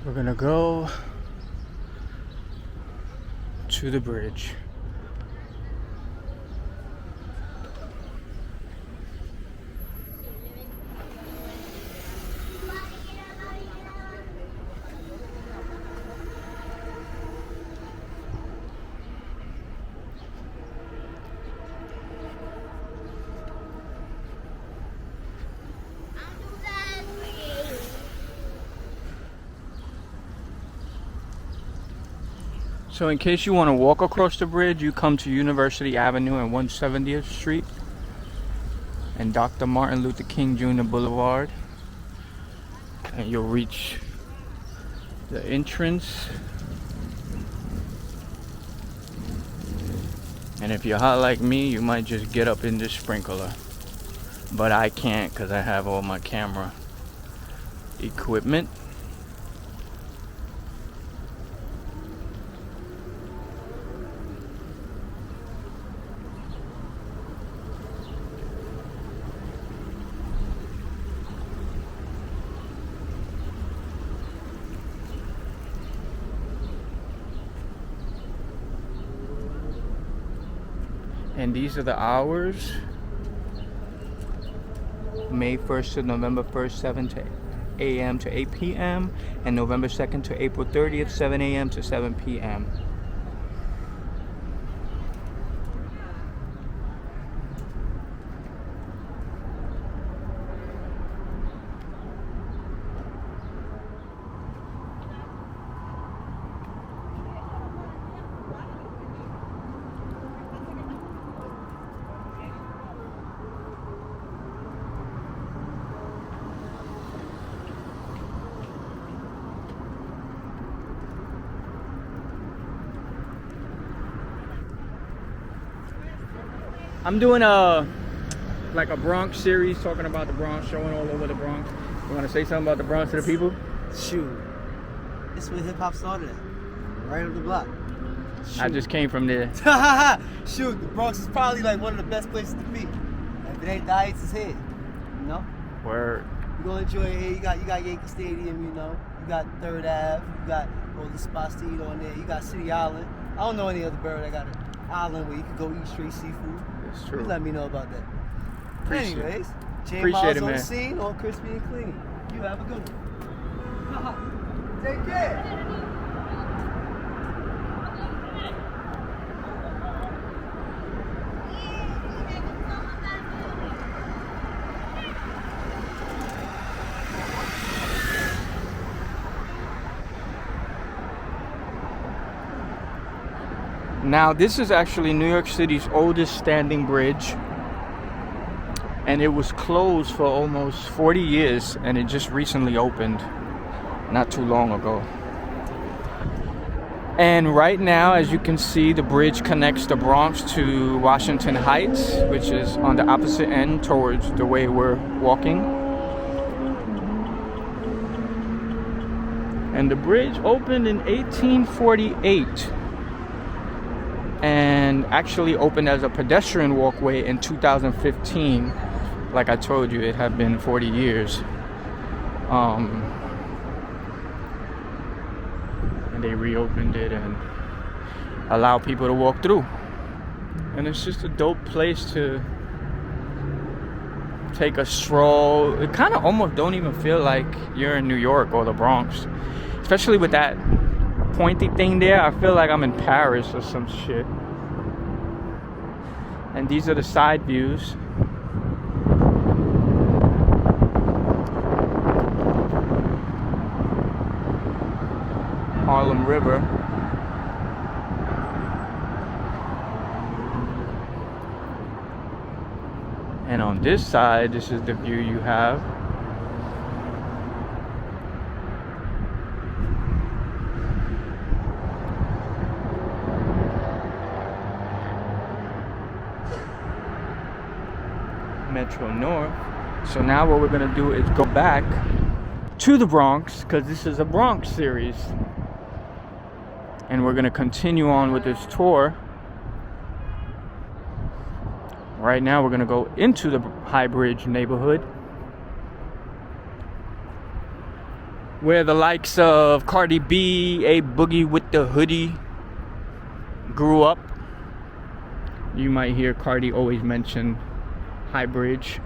We're gonna go to the bridge. So in case you want to walk across the bridge, you come to University Avenue and 170th Street and Dr. Martin Luther King Jr. Boulevard, and you'll reach the entrance. And if you're hot like me, you might just get up in this sprinkler, but I can't because I have all my camera equipment. And these are the hours: May 1st to November 1st, 7 a.m. to 8 p.m. and November 2nd to April 30th, 7 a.m. to 7 p.m. I'm doing a Bronx series, talking about the Bronx, showing all over the Bronx. You want to say something about the Bronx to the people? Shoot, it's where hip hop started at, right on the block. Shoot. I just came from there. Shoot, the Bronx is probably like one of the best places to be. If it ain't the Heights, it's here. You know? Word. You gonna enjoy it here. You got Yankee Stadium. You know. You got 3rd Ave. You got all the spots to eat on there. You got City Island. I don't know any other borough that got an island where you can go eat straight seafood. It's true. You let me know about that. Appreciate Anyways, J Appreciate Miles it, on man. the scene, all crispy and clean. You have a good one. Take care. Now, this is actually New York City's oldest standing bridge, and it was closed for almost 40 years, and it just recently opened not too long ago. And right now, as you can see, the bridge connects the Bronx to Washington Heights, which is on the opposite end towards the way we're walking. And the bridge opened in 1848 and actually opened as a pedestrian walkway in 2015. Like I told you, it had been 40 years. And they reopened it and allow people to walk through. And it's just a dope place to take a stroll. It kind of almost don't even feel like you're in New York or the Bronx, especially with that pointy thing there. I feel like I'm in Paris or some shit. And these are the side views. Harlem River. And on this side, this is the view you have. Metro North. So now what we're gonna do is go back to the Bronx, because this is a Bronx series, and we're gonna continue on with this tour. Right now we're gonna go into the Highbridge neighborhood. where the likes of Cardi B, A Boogie with the Hoodie grew up. You might hear Cardi always mention Highbridge.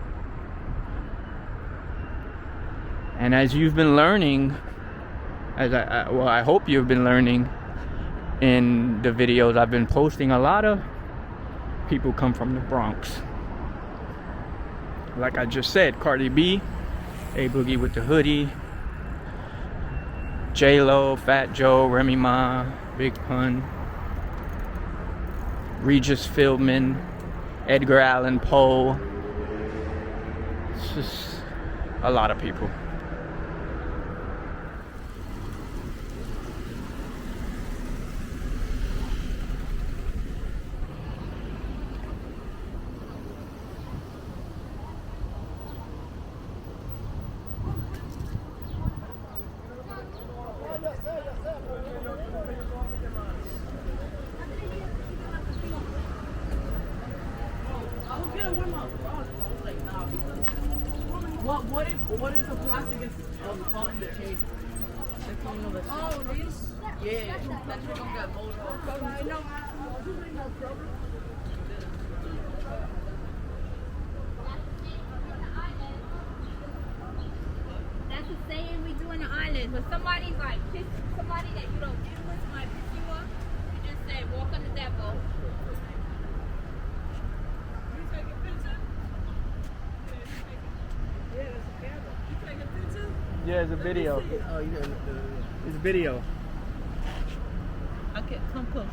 And as you've been learning, as I hope you've been learning in the videos I've been posting, a lot of people come from the Bronx. Like I just said, Cardi B, A Boogie with the Hoodie, J-Lo, Fat Joe, Remy Ma, Big Pun, Regis Philbin, Edgar Allan Poe. It's just a lot of people. What if the plastic is caught in the cake? Oh, this? Yeah, that's what gonna get mold off. I know. That's the same we do in the island. When somebody's like, somebody that you don't deal with might piss you up, you just say, walk on the devil. Yeah, it's a video. Oh, you got It's a video. Okay, come close.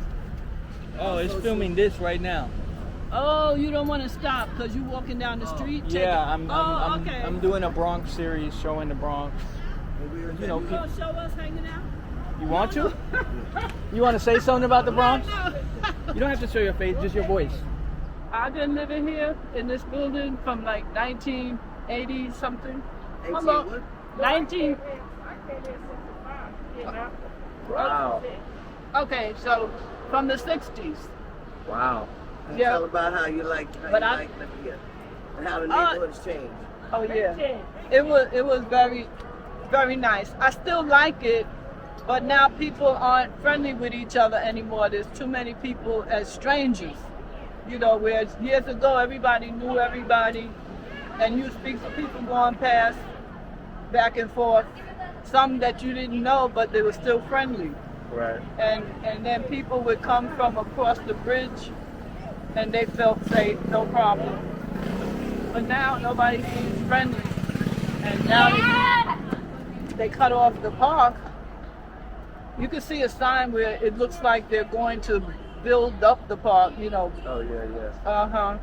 Oh, it's filming this right now. Oh, you don't want to stop because you're walking down the street? Yeah, okay. I'm doing a Bronx series showing the Bronx. You know, You gonna show us hanging out? you want to? You want to say something about the Bronx? No. You don't have to show your face, just your voice. I've been living here in this building from like 1980 something. 19. Wow. Okay, so from the 60s. Wow. Yeah. Tell about how you like, But I- and how the neighborhood's changed. Oh yeah. It was very, very nice. I still like it, but now people aren't friendly with each other anymore. There's too many people as strangers. You know, whereas years ago everybody knew everybody, and you speak to people going past, back and forth, some that you didn't know, but they were still friendly. Right. And then people would come from across the bridge, and they felt safe, no problem. But now nobody seems friendly, and now they cut off the park. You can see a sign where it looks like they're going to build up the park, you know. Oh yeah, yeah. Uh-huh.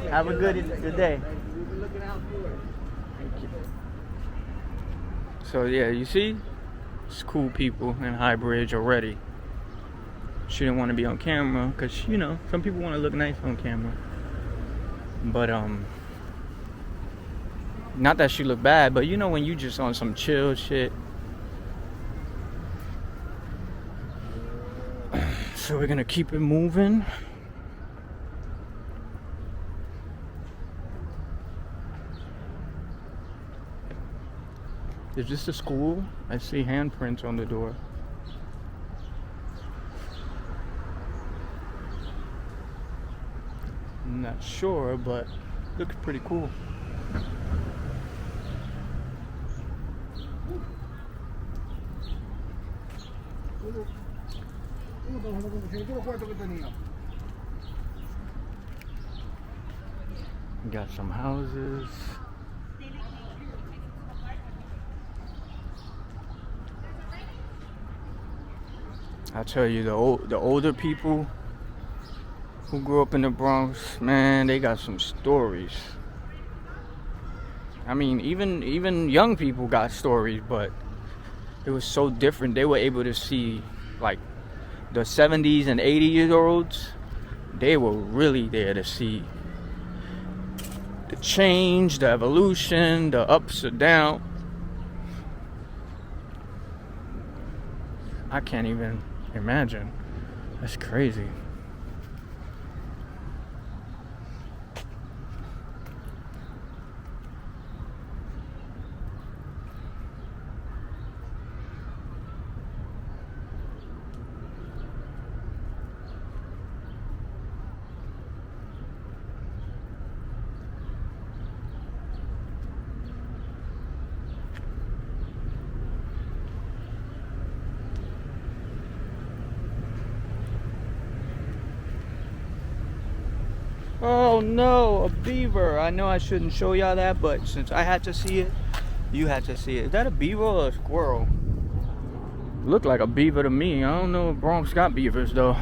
Have a good day. So yeah, you see, it's cool people in Highbridge already. She didn't want to be on camera because, you know, some people want to look nice on camera. But not that she looked bad, but you know when you just on some chill shit. So we're gonna keep it moving. Is this a school? I see handprints on the door. I'm not sure, but looks pretty cool. We got some houses. I tell you, the older people who grew up in the Bronx, man, they got some stories. I mean, even young people got stories, but it was so different. They were able to see, like, the 70s and 80-year-olds. They were really there to see the change, the evolution, the ups and downs. I can't even imagine. That's crazy. Oh no, a beaver. I know I shouldn't show y'all that, but since I had to see it, you had to see it. Is that a beaver or a squirrel? Looked like a beaver to me. I don't know if Bronx got beavers though.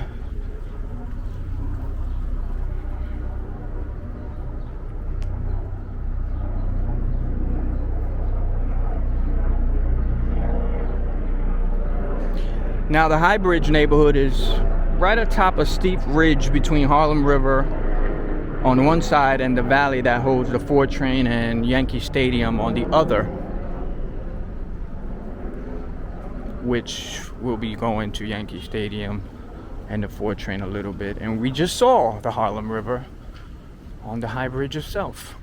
Now the Highbridge neighborhood is right atop a steep ridge between Harlem River on one side and the valley that holds the 4 train and Yankee Stadium on the other, which will be going to Yankee Stadium and the 4 train a little bit. And we just saw the Harlem River on the Highbridge itself.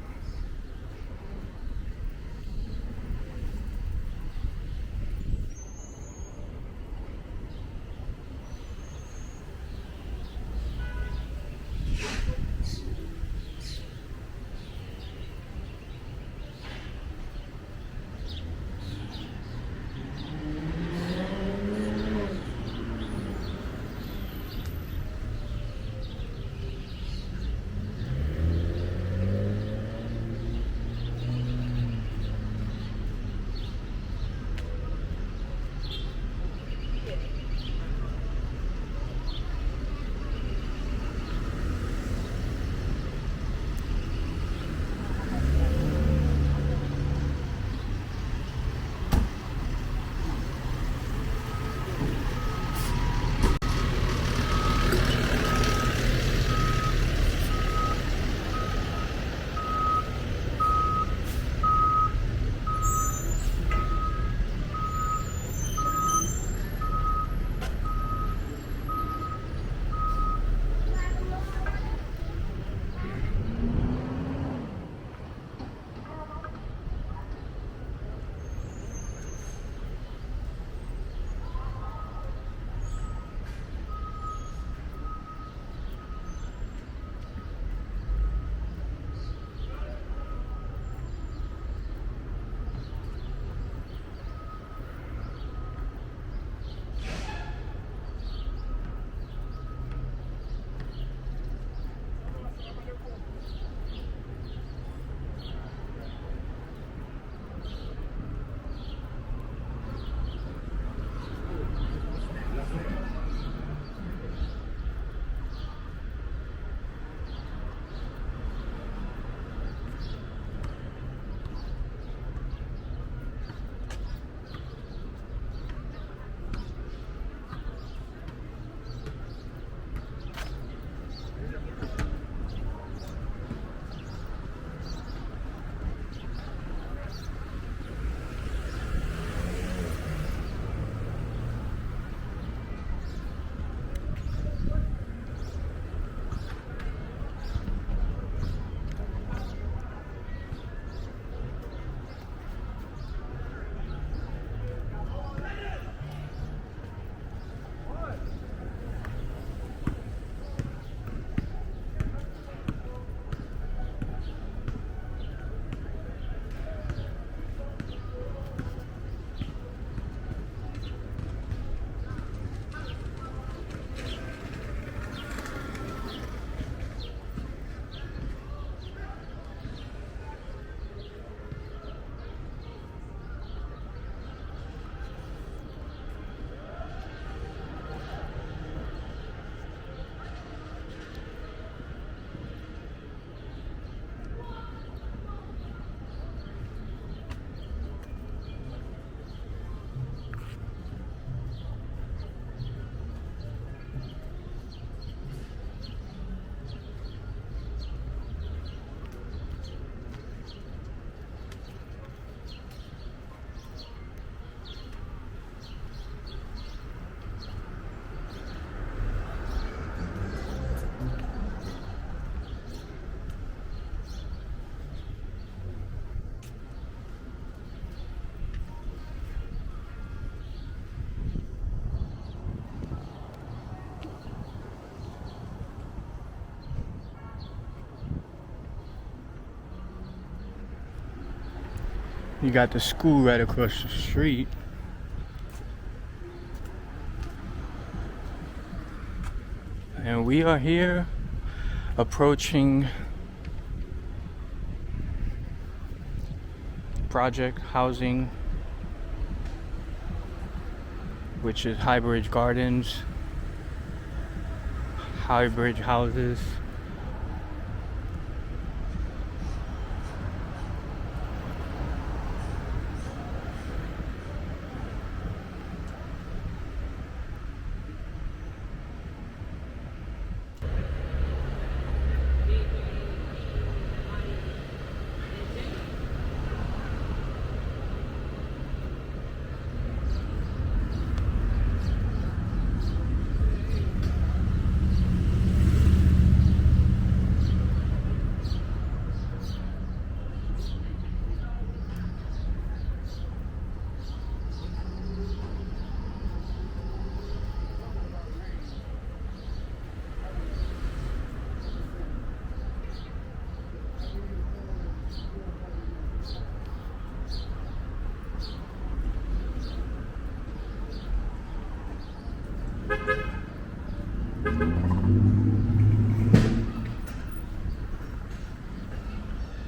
You got the school right across the street. And we are here approaching project housing, which is Highbridge Gardens, Highbridge houses.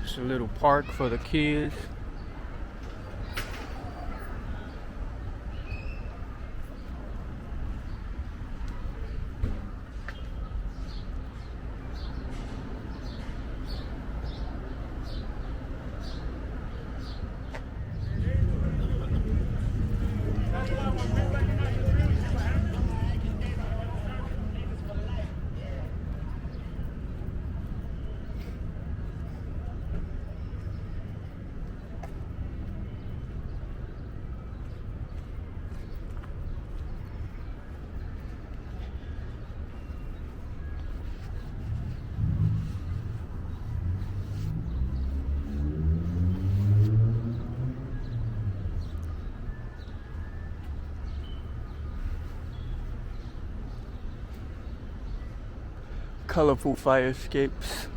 It's a little park for the kids. Colorful fire escapes.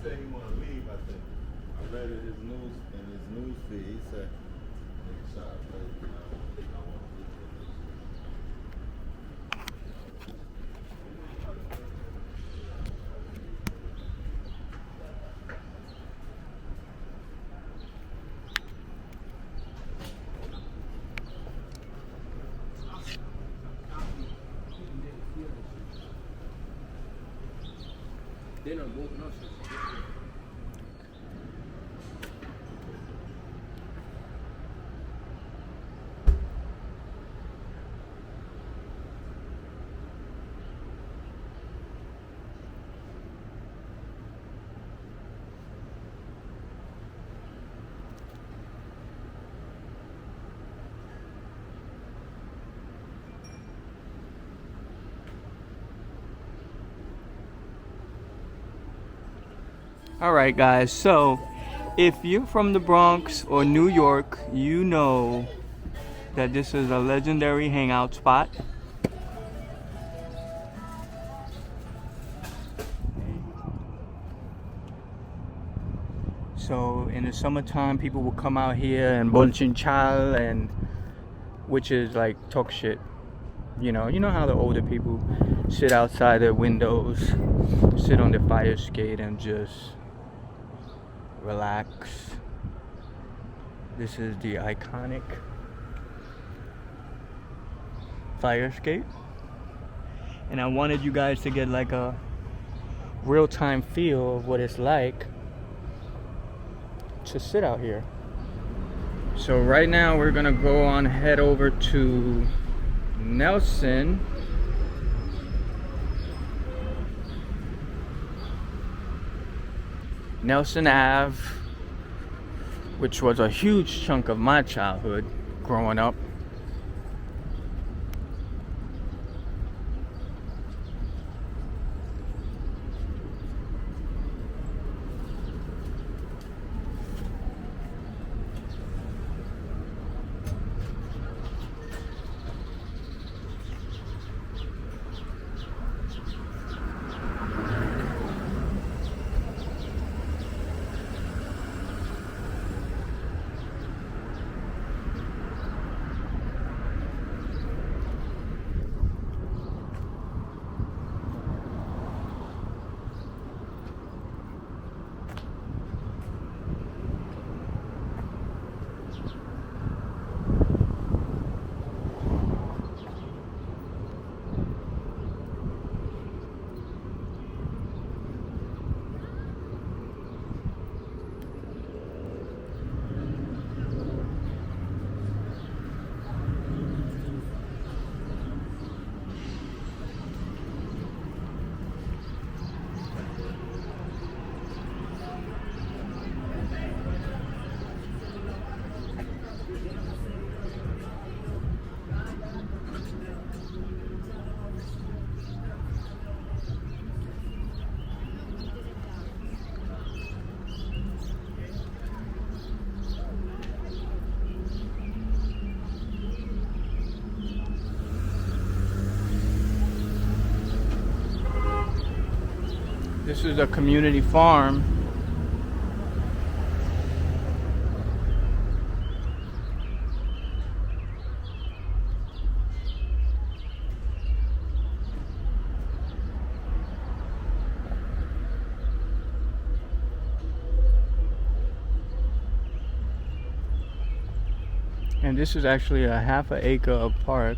Said he want to leave, I think. I read in his news feed. He said, Alright guys, so if you're from the Bronx or New York, you know that this is a legendary hangout spot. So in the summertime, people will come out here and bonchinchal, and which is like talk shit. You know how the older people sit outside their windows, sit on the fire escape and just relax. This is the iconic fire escape, and I wanted you guys to get like a real-time feel of what it's like to sit out here. So right now we're gonna go on head over to Nelson. Nelson Ave, which was a huge chunk of my childhood growing up. This is a community farm. And this is actually a half an acre of park.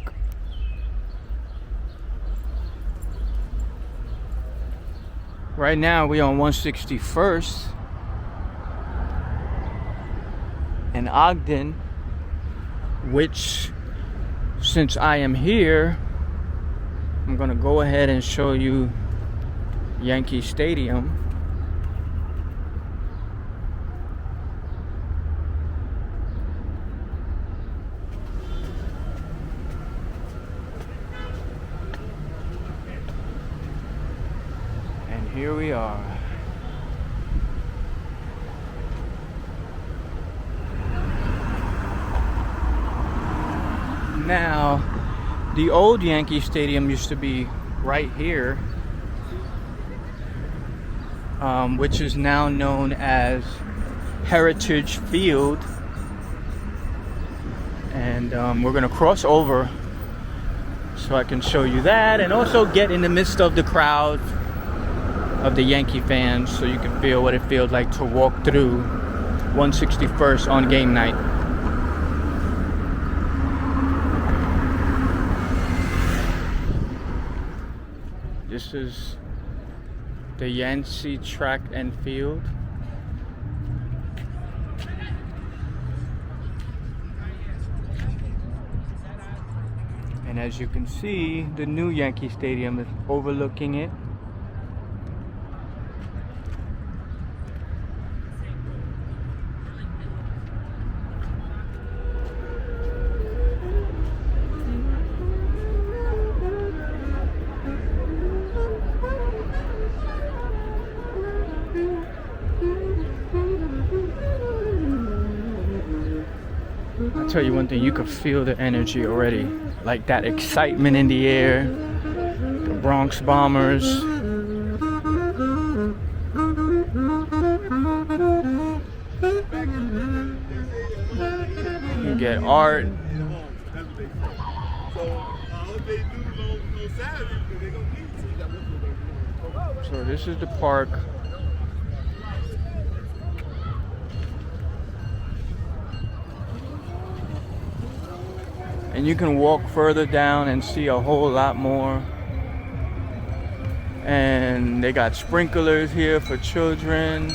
Right now we on 161st in Ogden, which, since I am here, I'm gonna go ahead and show you Yankee Stadium. Here we are. Now, the old Yankee Stadium used to be right here, which is now known as Heritage Field. And we're gonna cross over so I can show you that, and also get in the midst of the crowd of the Yankee fans, so you can feel what it feels like to walk through 161st on game night. This is the Yancey track and field. And as you can see, the new Yankee Stadium is overlooking it. tell you one thing, you could feel the energy already. Like that excitement in the air. The Bronx bombers. You get art. So this is the park. And you can walk further down and see a whole lot more. And they got sprinklers here for children.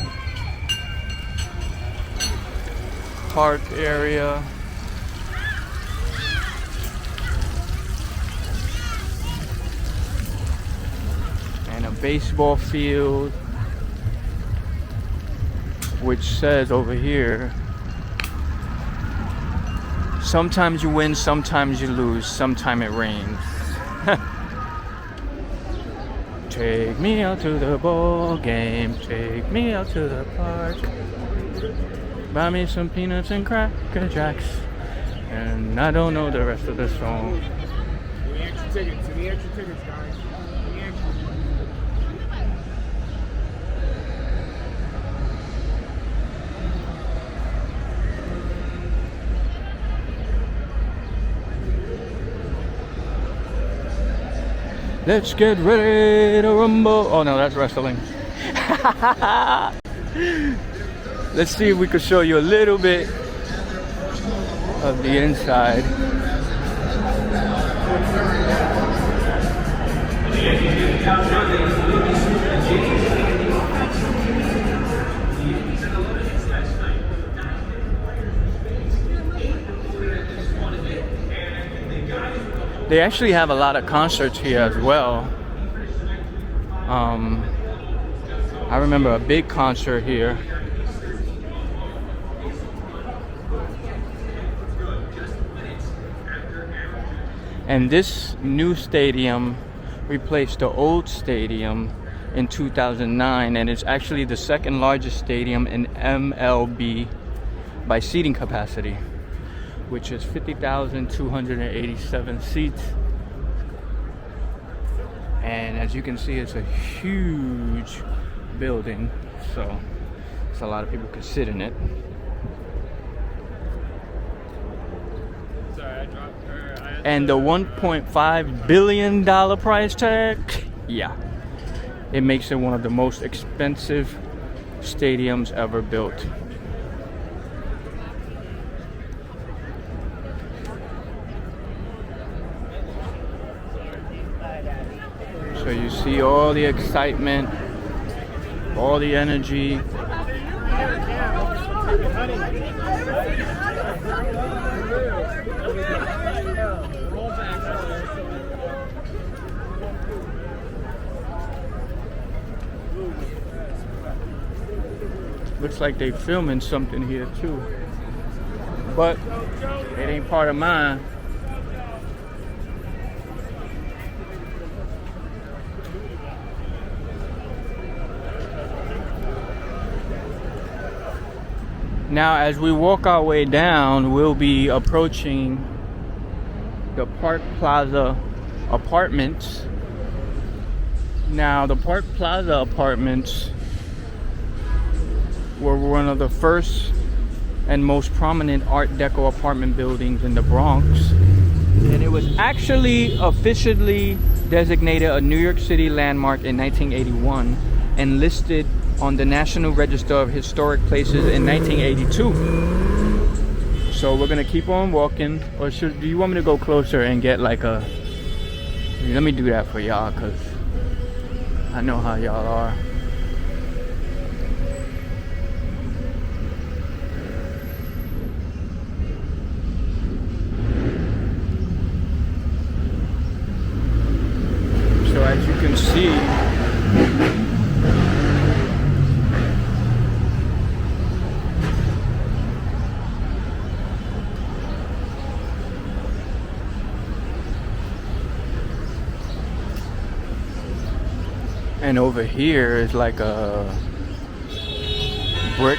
Park area. And a baseball field, which says over here, sometimes you win, sometimes you lose, sometimes it rains. Take me out to the ball game, take me out to the park. Buy me some peanuts and Cracker Jacks. And I don't know the rest of the song. Give me extra tickets, guys. Give me extra. Let's get ready to rumble. Oh no, that's wrestling. Let's see if we can show you a little bit of the inside. They actually have a lot of concerts here as well. I remember a big concert here. And this new stadium replaced the old stadium in 2009, and it's actually the second largest stadium in MLB by seating capacity, which is 50,287 seats. And as you can see, it's a huge building, so a lot of people could sit in it. And the $1.5 billion price tag, yeah, it makes it one of the most expensive stadiums ever built. So you see all the excitement, all the energy. Looks like they filming something here too, but it ain't part of mine. Now, as we walk our way down, we'll be approaching the Park Plaza apartments. Now, the Park Plaza apartments were one of the first and most prominent Art Deco apartment buildings in the Bronx. And it was actually officially designated a New York City landmark in 1981 and listed on the National Register of Historic Places in 1982. So we're gonna keep on walking, or do you want me to go closer and get like a... Let me do that for y'all, cause I know how y'all are. So as you can see, and over here is like a brick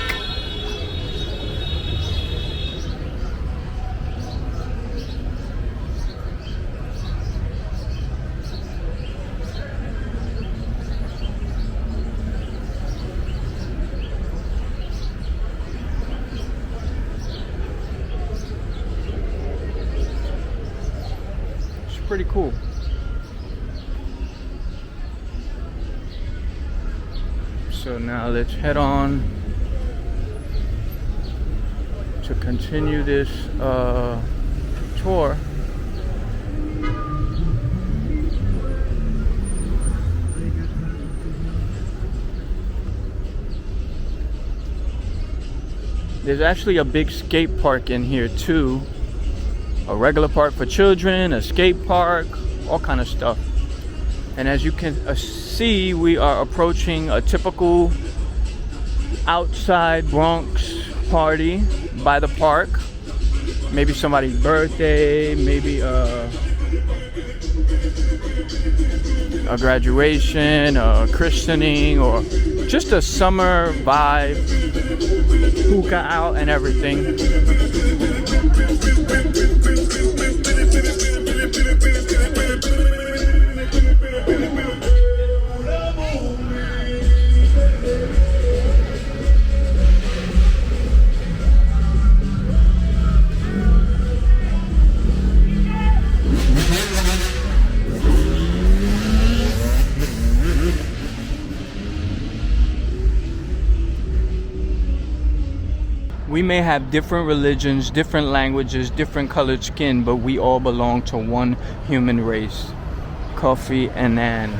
pretty cool. So now let's head on to continue this tour. There's actually a big skate park in here too. A regular park for children, a skate park, all kind of stuff. And as you can see, we are approaching a typical outside Bronx party by the park. Maybe somebody's birthday, maybe a graduation, a christening, or just a summer vibe, hookah out and everything. We may have different religions, different languages, different colored skin, but we all belong to one human race. Coffee and Ann.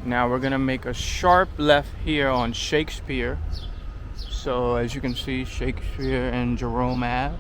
Now we're gonna make a sharp left here on Shakespeare. So as you can see, Shakespeare and Jerome Ave.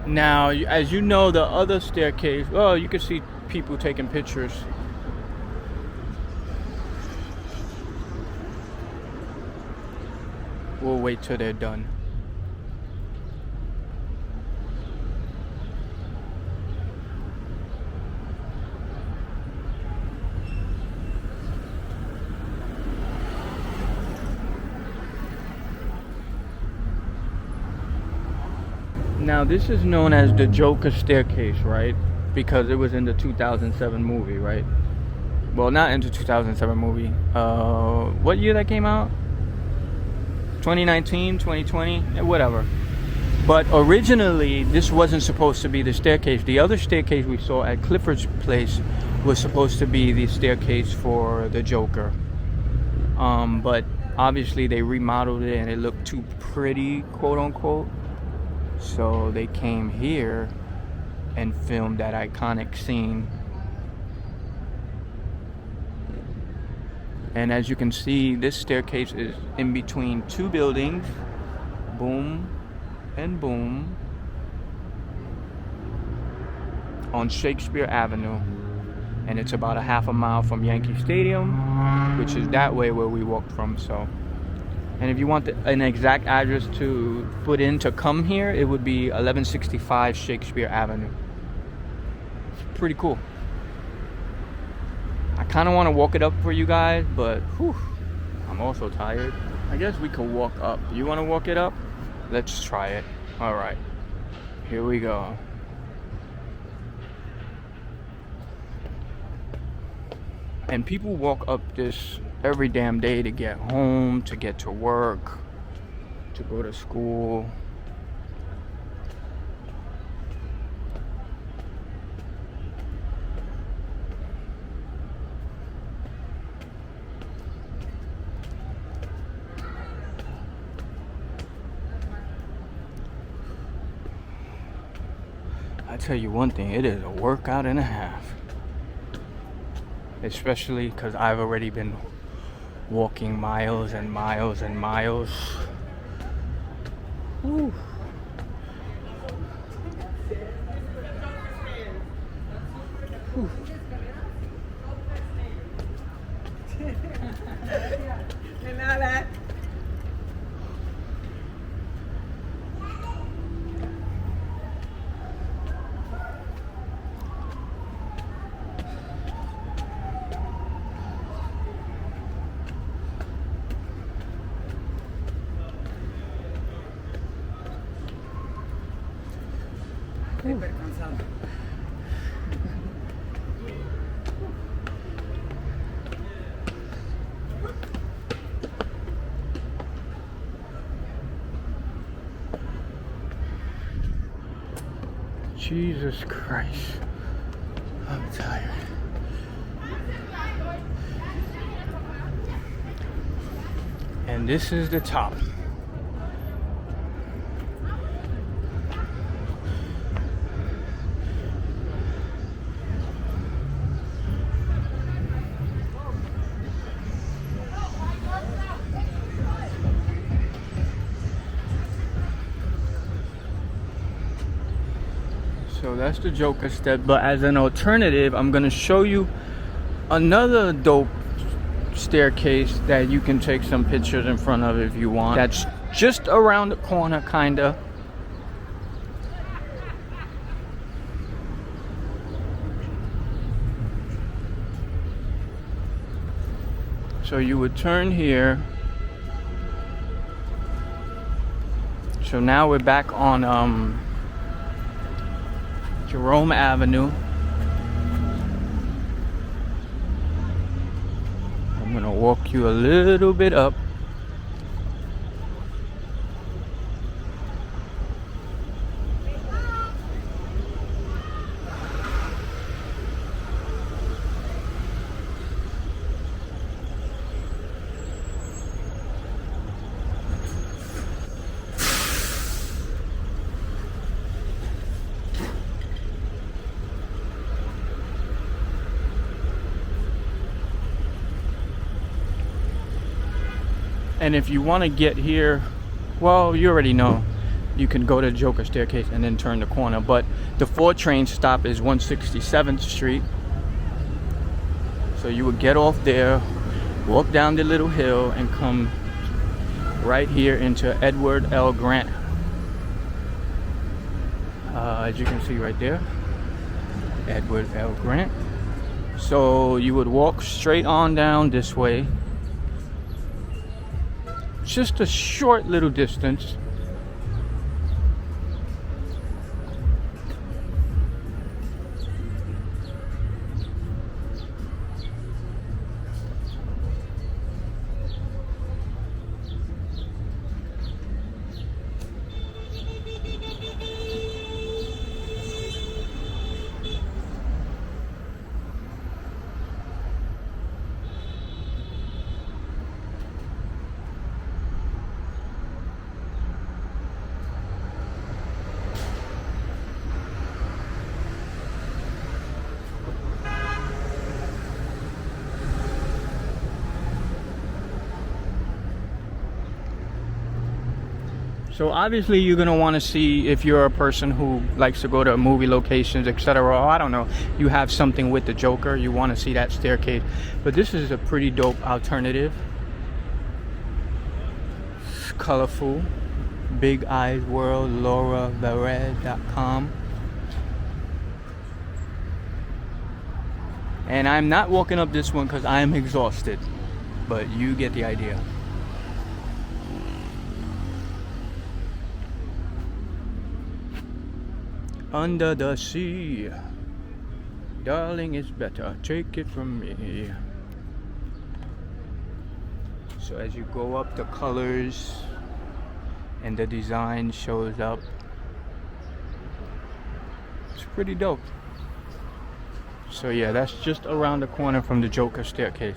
Now, as you know, the other staircase, well, you can see people taking pictures. We'll wait till they're done. Now this is known as the Joker staircase, right? Because it was in the 2007 movie, right? Well, not in the 2007 movie. What year that came out? 2019, 2020, whatever. But originally, this wasn't supposed to be the staircase. The other staircase we saw at Clifford's place was supposed to be the staircase for the Joker. But obviously they remodeled it and it looked too pretty, quote unquote. So they came here and filmed that iconic scene. And as you can see, this staircase is in between two buildings. Boom and boom. On Shakespeare Avenue. And it's about a half a mile from Yankee Stadium, which is that way where we walked from, so. And if you want an exact address to put in to come here, it would be 1165 Shakespeare Avenue. It's pretty cool. I kind of want to walk it up for you guys, but whew, I'm also tired. I guess we could walk up. You want to walk it up? Let's try it. All right, here we go. And people walk up this every damn day to get home, to get to work, to go to school. I tell you one thing, it is a workout and a half. Especially because I've already been walking miles and miles and miles. Woo. Whew. And now that. Jesus Christ, I'm tired. And this is the top. So that's the Joker step, but as an alternative, I'm gonna show you another dope staircase that you can take some pictures in front of if you want. That's just around the corner, kinda. So you would turn here. So now we're back on Jerome Avenue. I'm gonna walk you a little bit up. And if you want to get here, well, you already know, you can go to Joker Staircase and then turn the corner. But the 4 train stop is 167th Street. So you would get off there, walk down the little hill, and come right here into Edward L. Grant. As you can see right there, Edward L. Grant. So you would walk straight on down this way. Just a short little distance. So obviously you're gonna want to see, if you're a person who likes to go to movie locations, etc., or I don't know, you have something with the Joker, you want to see that staircase. But this is a pretty dope alternative. It's colorful. Big Eyes World, LauraVarez.com. And I'm not walking up this one because I am exhausted, but you get the idea. Under the sea, darling, it's better, take it from me. So as you go up, the colors and the design shows up. It's pretty dope. So yeah, that's just around the corner from the Joker Staircase.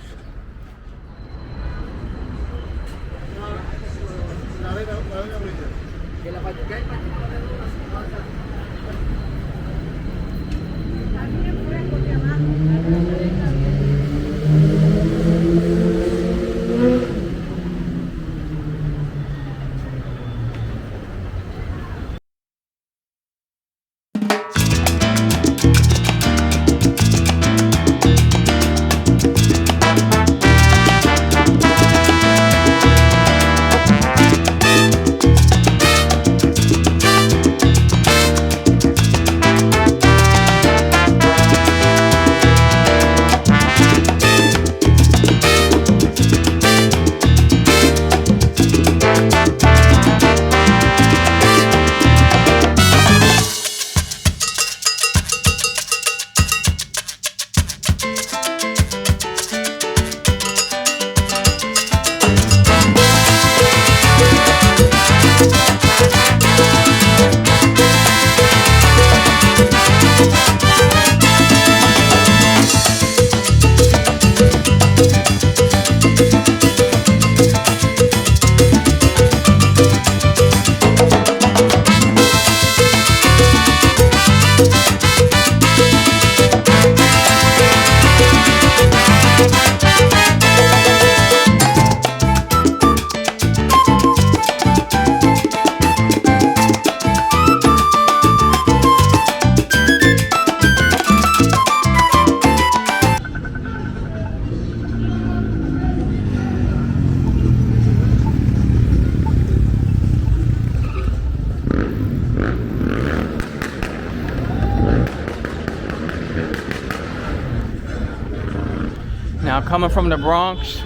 Now coming from the Bronx,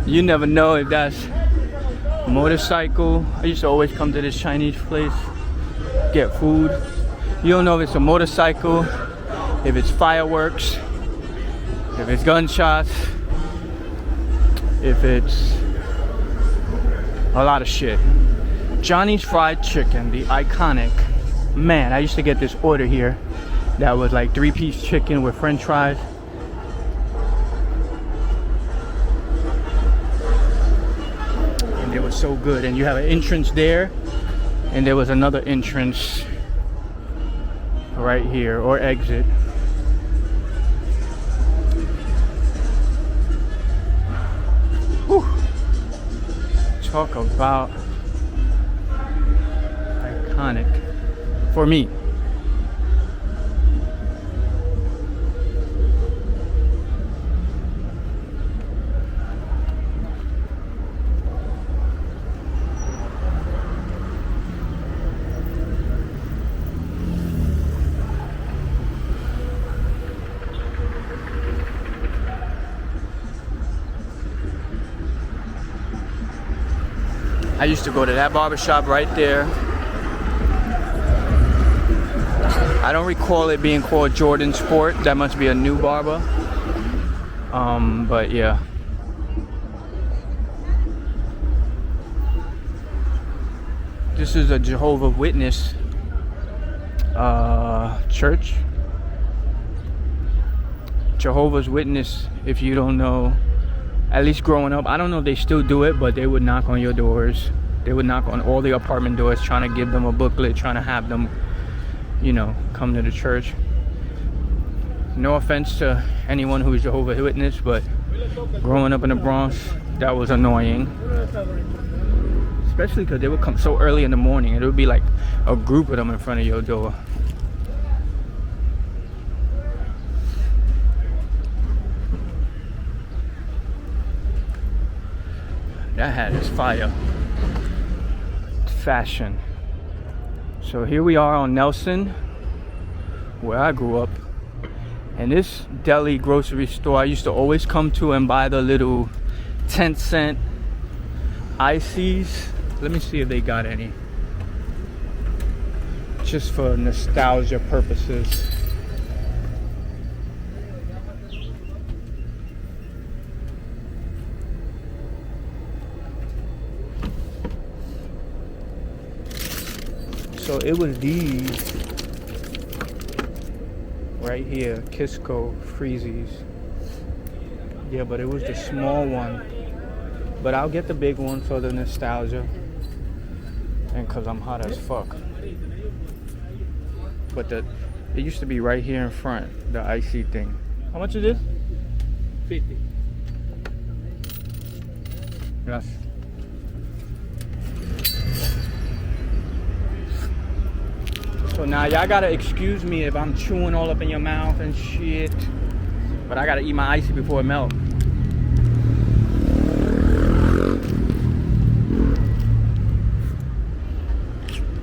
you never know if that's motorcycle. I used to always come to this Chinese place, get food. You don't know if it's a motorcycle, if it's fireworks, if it's gunshots, if it's a lot of shit. Johnny's Fried Chicken, the iconic. Man, I used to get this order here that was like 3-piece chicken with french fries. And it was so good. And you have an entrance there, and there was another entrance right here, or exit. Whew. Talk about iconic for me. I used to go to that barbershop right there. I don't recall it being called Jordan Sport. That must be a new barber. But yeah. This is a Jehovah's Witness church. Jehovah's Witness, if you don't know, at least growing up, I don't know if they still do it, but they would knock on your doors. They would knock on all the apartment doors, trying to give them a booklet, trying to have them, you know, come to the church. No offense to anyone who is Jehovah's Witness, but growing up in the Bronx, that was annoying. Especially because they would come so early in the morning, and it would be like a group of them in front of your door. That hat is fire. Fashion. So here we are on Nelson, where I grew up. And this deli grocery store I used to always come to and buy the little 10-cent ices. Let me see if they got any. Just for nostalgia purposes. So it was these right here, Kisco Freezies. Yeah, but it was the small one. But I'll get the big one for the nostalgia. And cause I'm hot as fuck. But it used to be right here in front, the icy thing. How much is this? 50. Yes. So now y'all gotta excuse me if I'm chewing all up in your mouth and shit. But I gotta eat my icy before it melts.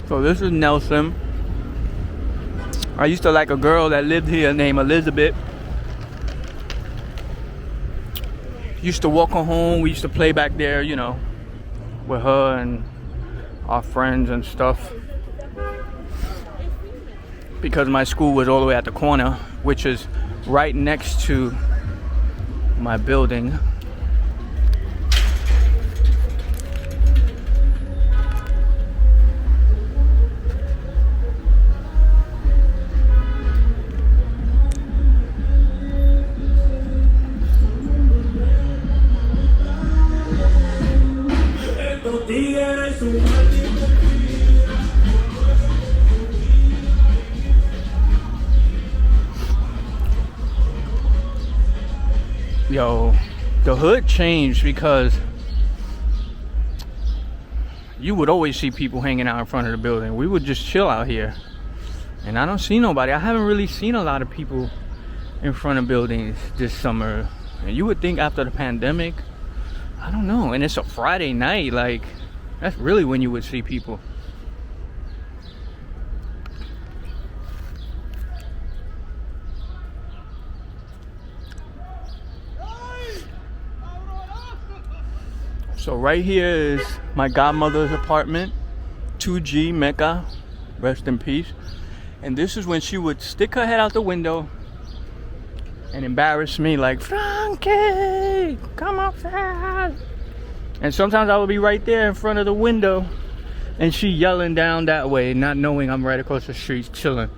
So this is Nelson. I used to like a girl that lived here named Elizabeth. Used to walk her home. We used to play back there, you know, with her and our friends and stuff. Because my school was all the way at the corner, which is right next to my building. Yo, the hood changed because you would always see people hanging out in front of the building. We would just chill out here. And I don't see nobody. I haven't really seen a lot of people in front of buildings this summer. And you would think after the pandemic, I don't know. And it's a Friday night, like, that's really when you would see people. So right here is my godmother's apartment, 2G Mecca, rest in peace. And this is when she would stick her head out the window and embarrass me like, Frankie, come outside. And sometimes I would be right there in front of the window and she yelling down that way, not knowing I'm right across the street chilling.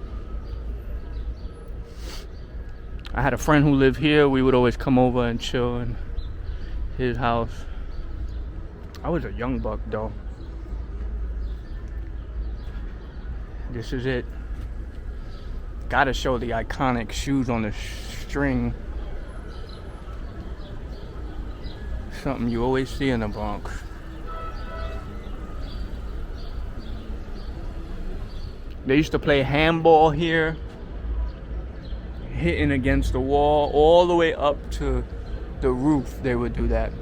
I had a friend who lived here. We would always come over and chill in his house. I was a young buck though. This is it. Gotta show the iconic shoes on the string. Something you always see in the Bronx. They used to play handball here, hitting against the wall all the way up to the roof. They would do that.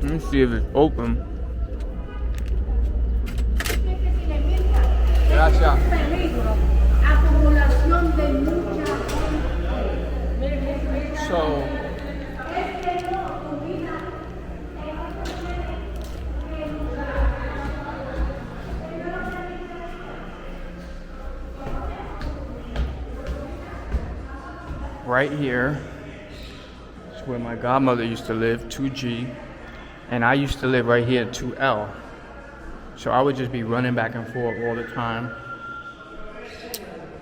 Let me see if it's open. Gracias. So right here is where my godmother used to live, 2G. And I used to live right here at 2L. So I would just be running back and forth all the time.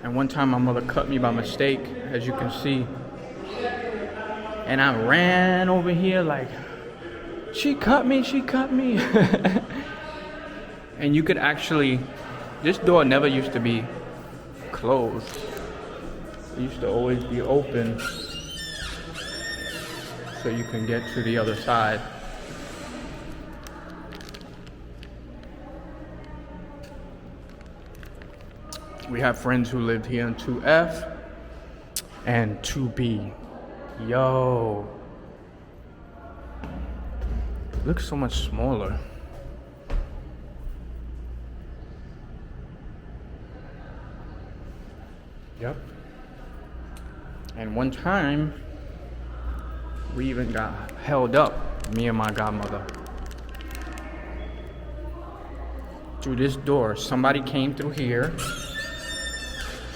And one time my mother cut me by mistake, as you can see. And I ran over here like, she cut me, she cut me. And you could actually, this door never used to be closed. It used to always be open so you can get to the other side. We have friends who lived here in 2F and 2B. Yo. It looks so much smaller. Yep. And one time, we even got held up, me and my godmother. Through this door, somebody came through here.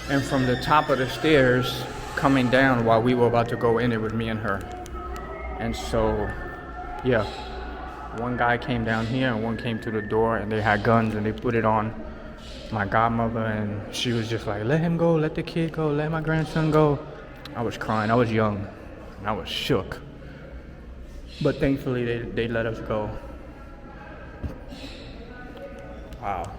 And from the top of the stairs coming down while we were about to go in, it was me and her. And so, yeah, one guy came down here and one came to the door and they had guns and they put it on my godmother and she was just like, let him go, let the kid go, let my grandson go. I was crying, I was young, and I was shook. But thankfully they let us go. Wow.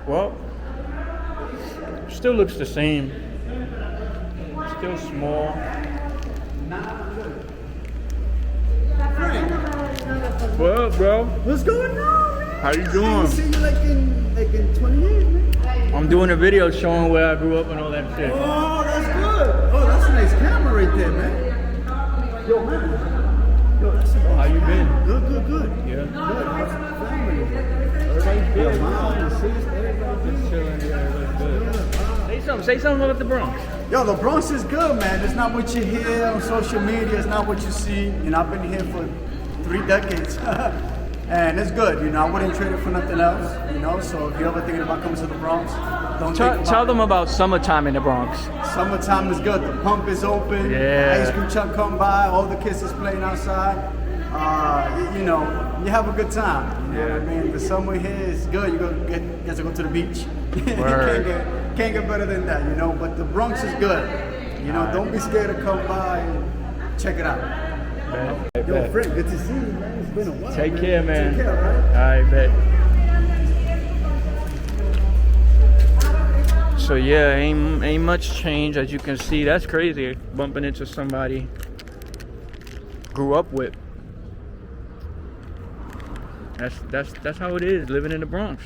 Well, still looks the same. Still small. What up, bro? What's going on, man? How you I doing? ain't seen you like in 20 years, man. I'm doing a video showing where I grew up and all that shit. Oh, that's good. Oh, that's a nice camera right there, man. Yo, man. Yo, that's awesome. How you been? Good. Yeah. Good. How's the family? Everybody's good. Your mom, your sister, everybody. Just chilling. Yeah, everybody's good. Say something about the Bronx. Yo, the Bronx is good, man. It's not what you hear on social media. It's not what you see. You know, I've been here for 3 decades. And it's good, you know. I wouldn't trade it for nothing else, you know. So if you're ever thinking about coming to the Bronx, don't Tell them about summertime in the Bronx. Summertime is good. The pump is open. Yeah. The ice cream truck come by. All the kids is playing outside. You know, you have a good time. You know what I mean? The summer here is good. You get to go to the beach. Word. can't get better than that, you know. But the Bronx is good. You know, don't be scared to come by and check it out. Yo, Frank, good to see you, man. It's been a while. Take care, man. Take care, right? I bet. So yeah, ain't much change as you can see. That's crazy, bumping into somebody grew up with. That's how it is living in the Bronx.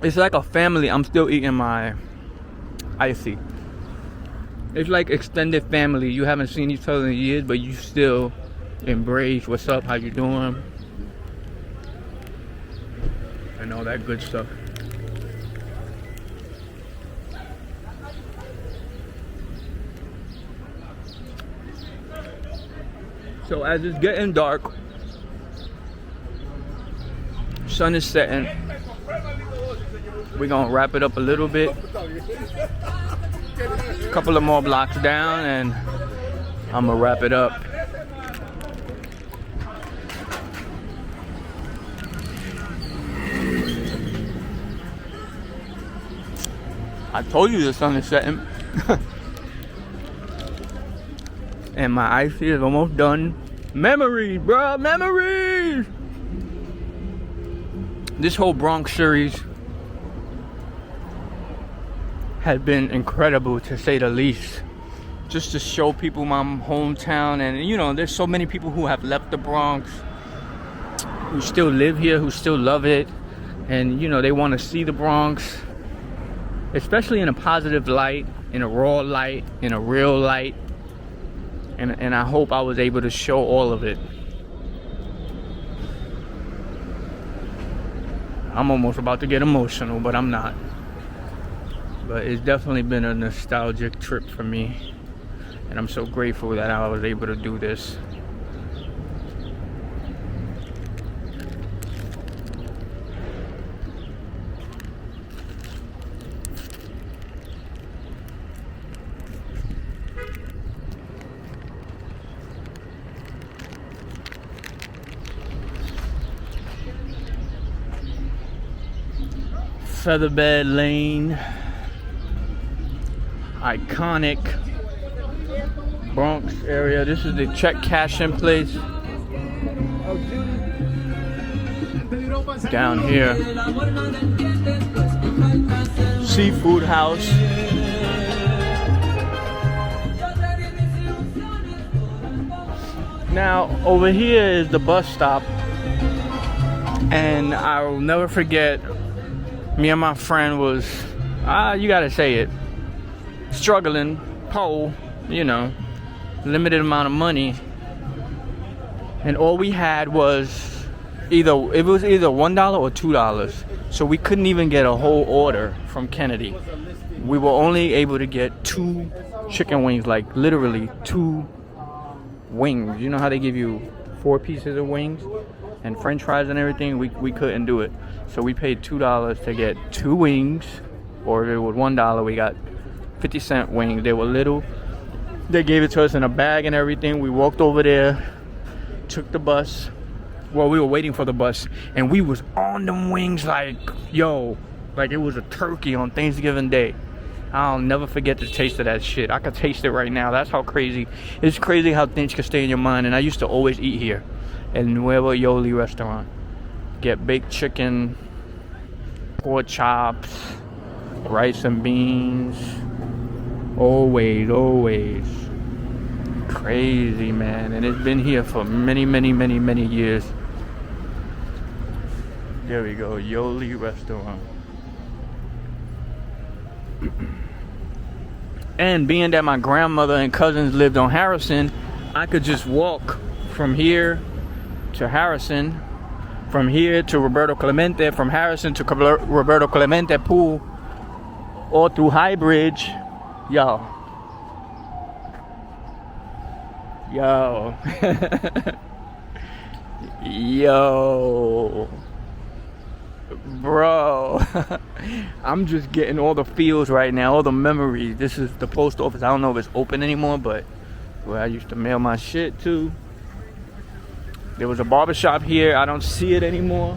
It's like a family. I'm still eating my icy. It's like extended family. You haven't seen each other in years, but you still embrace what's up, how you doing, and all that good stuff. So as it's getting dark, sun is setting, we're gonna wrap it up a little bit. A couple of more blocks down and I'm gonna wrap it up. I told you the sun is setting. And my icy is almost done. Memories, bro, memories! This whole Bronx series has been incredible, to say the least. Just to show people my hometown, and you know, there's so many people who have left the Bronx, who still live here, who still love it, and you know, they want to see the Bronx, especially in a positive light, in a raw light, in a real light. And I hope I was able to show all of it. I'm almost about to get emotional, but I'm not. But it's definitely been a nostalgic trip for me. And I'm so grateful that I was able to do this. Featherbed Lane, iconic Bronx area. This is the check cashing place. Down here, seafood house. Now over here is the bus stop, and I will never forget. Me and my friend was, you gotta say it, struggling, poor, you know, limited amount of money. And all we had was either $1 or $2. So we couldn't even get a whole order from Kennedy. We were only able to get 2 chicken wings, like literally 2 wings. You know how they give you 4 pieces of wings and french fries and everything? We couldn't do it. So we paid $2 to get 2 wings, or if it was $1, we got 50-cent wings. They were little. They gave it to us in a bag and everything. We walked over there, took the bus. Well, we were waiting for the bus, and we was on them wings like, yo, like it was a turkey on Thanksgiving Day. I'll never forget the taste of that shit. I could taste it right now. That's how crazy. It's crazy how things can stay in your mind. And I used to always eat here in Nuevo Yoli restaurant. Get baked chicken, pork chops, rice and beans. Always. Crazy, man. And it's been here for many years. There we go, Yoli restaurant. And being that my grandmother and cousins lived on Harrison, I could just walk from here to Harrison, from here to Roberto Clemente, from Harrison to Roberto Clemente Pool, or through Highbridge. Yo. Yo. Bro. I'm just getting all the feels right now, all the memories. This is the post office. I don't know if it's open anymore, but where I used to mail my shit to. There was a barbershop here. I don't see it anymore.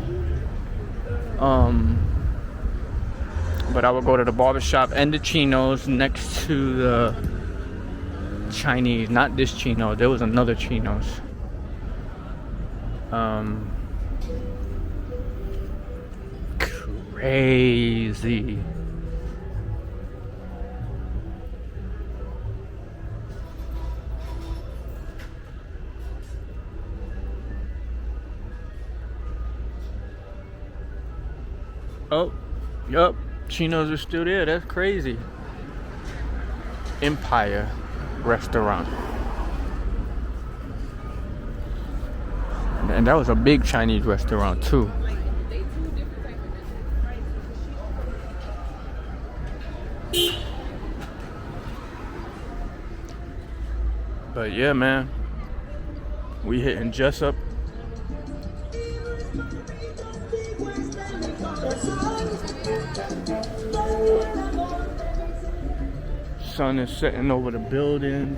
But I would go to the barbershop and the Chinos next to the Chinese. Not this Chino. There was another Chinos. Crazy. Oh, yup. Chinos are still there. That's crazy. Empire Restaurant. And that was a big Chinese restaurant too. But yeah, man, we hitting Jessup. Sun is setting over the building.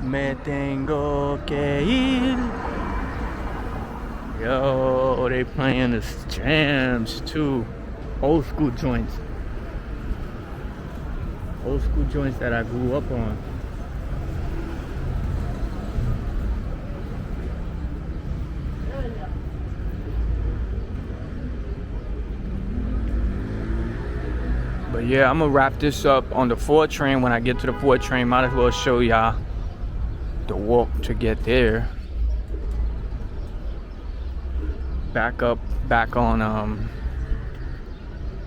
Me tengo que ir. Yo, they playing the jams too. Old school joints. Old school joints that I grew up on. But yeah, I'm gonna wrap this up on the 4 train. When I get to the 4 train, might as well show y'all the walk to get there. Back on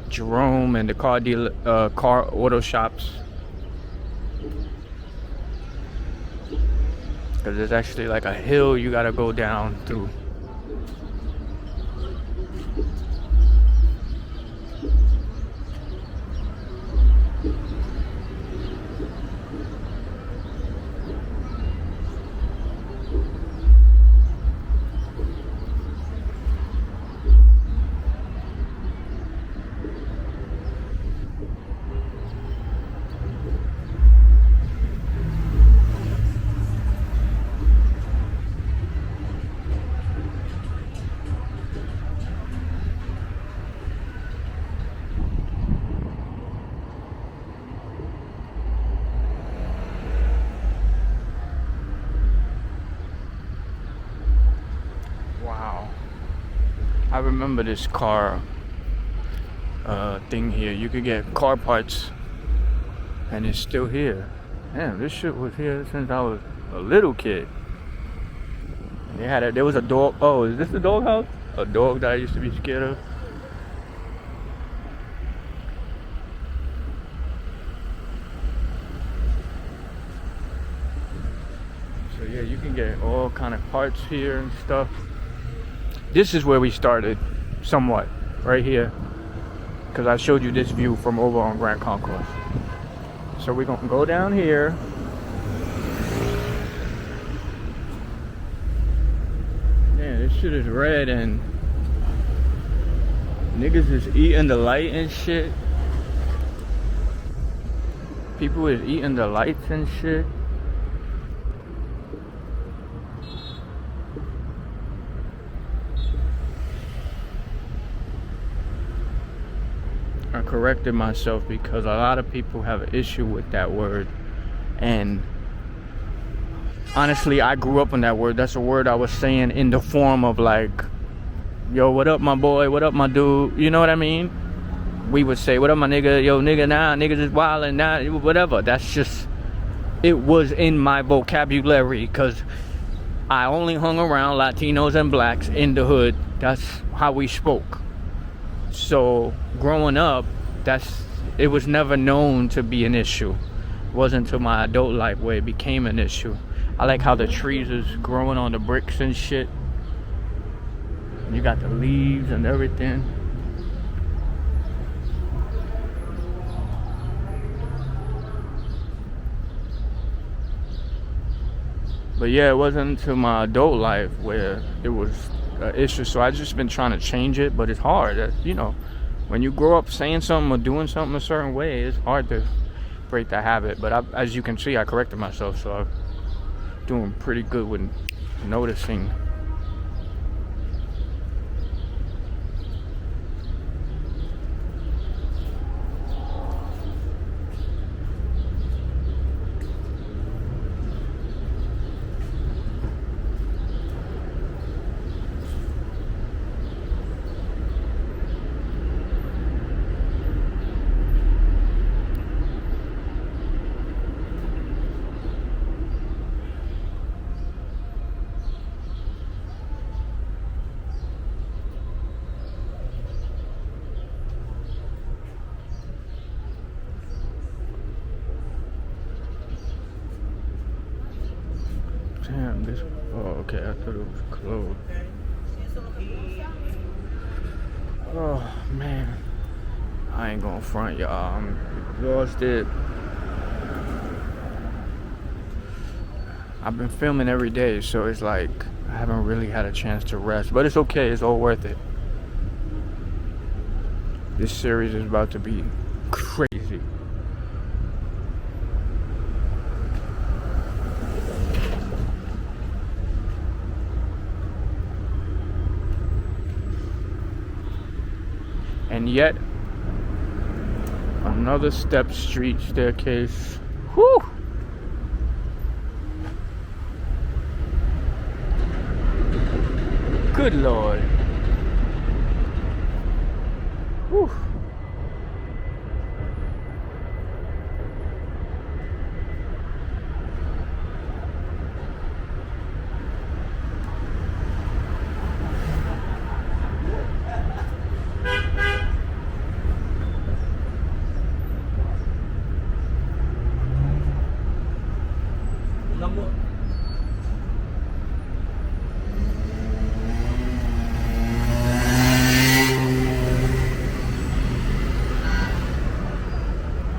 Jerome and the car auto shops, because there's actually like a hill you gotta go down through. I remember this car thing here. You could get car parts, and it's still here. Damn, this shit was here since I was a little kid. There was a dog. Oh, is this the dog house? A dog that I used to be scared of. So yeah, you can get all kind of parts here and stuff. This is where we started, somewhat, right here, because I showed you this view from over on Grand Concourse. So we're gonna go down here. Man, this shit is red and niggas is eating the light and shit. People is eating the lights and shit. I corrected myself because a lot of people have an issue with that word, and honestly I grew up on that word. That's a word I was saying in the form of like, yo, what up my boy, what up my dude, you know what I mean? We would say, what up my nigga, yo nigga, nah, niggas is wildin', nah, whatever. That's just, it was in my vocabulary because I only hung around Latinos and blacks in the hood. That's how we spoke. So growing up, it was never known to be an issue. It wasn't until my adult life where it became an issue. I like how the trees is growing on the bricks and shit. You got the leaves and everything. But yeah, it wasn't until my adult life where it was an issue. So I just been trying to change it, but it's hard. You know, when you grow up saying something or doing something a certain way, it's hard to break that habit. But as you can see, I corrected myself, so I'm doing pretty good with noticing. this. Oh, okay. I thought it was closed. Oh man, I ain't gonna front y'all. I'm exhausted. I've been filming every day, so it's like I haven't really had a chance to rest. But it's okay. It's all worth it. This series is about to be crazy. And yet another step street staircase. Whew! Good Lord. Whew.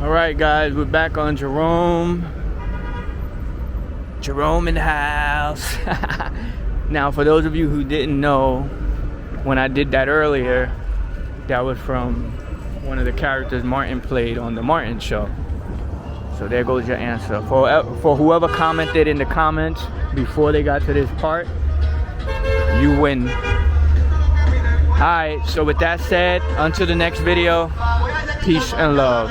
Alright guys, we're back on Jerome. Jerome in the house. Now for those of you who didn't know, when I did that earlier, that was from one of the characters Martin played on the Martin Show. So there goes your answer. For whoever commented in the comments before they got to this part, you win. Alright, so with that said, until the next video, peace and love.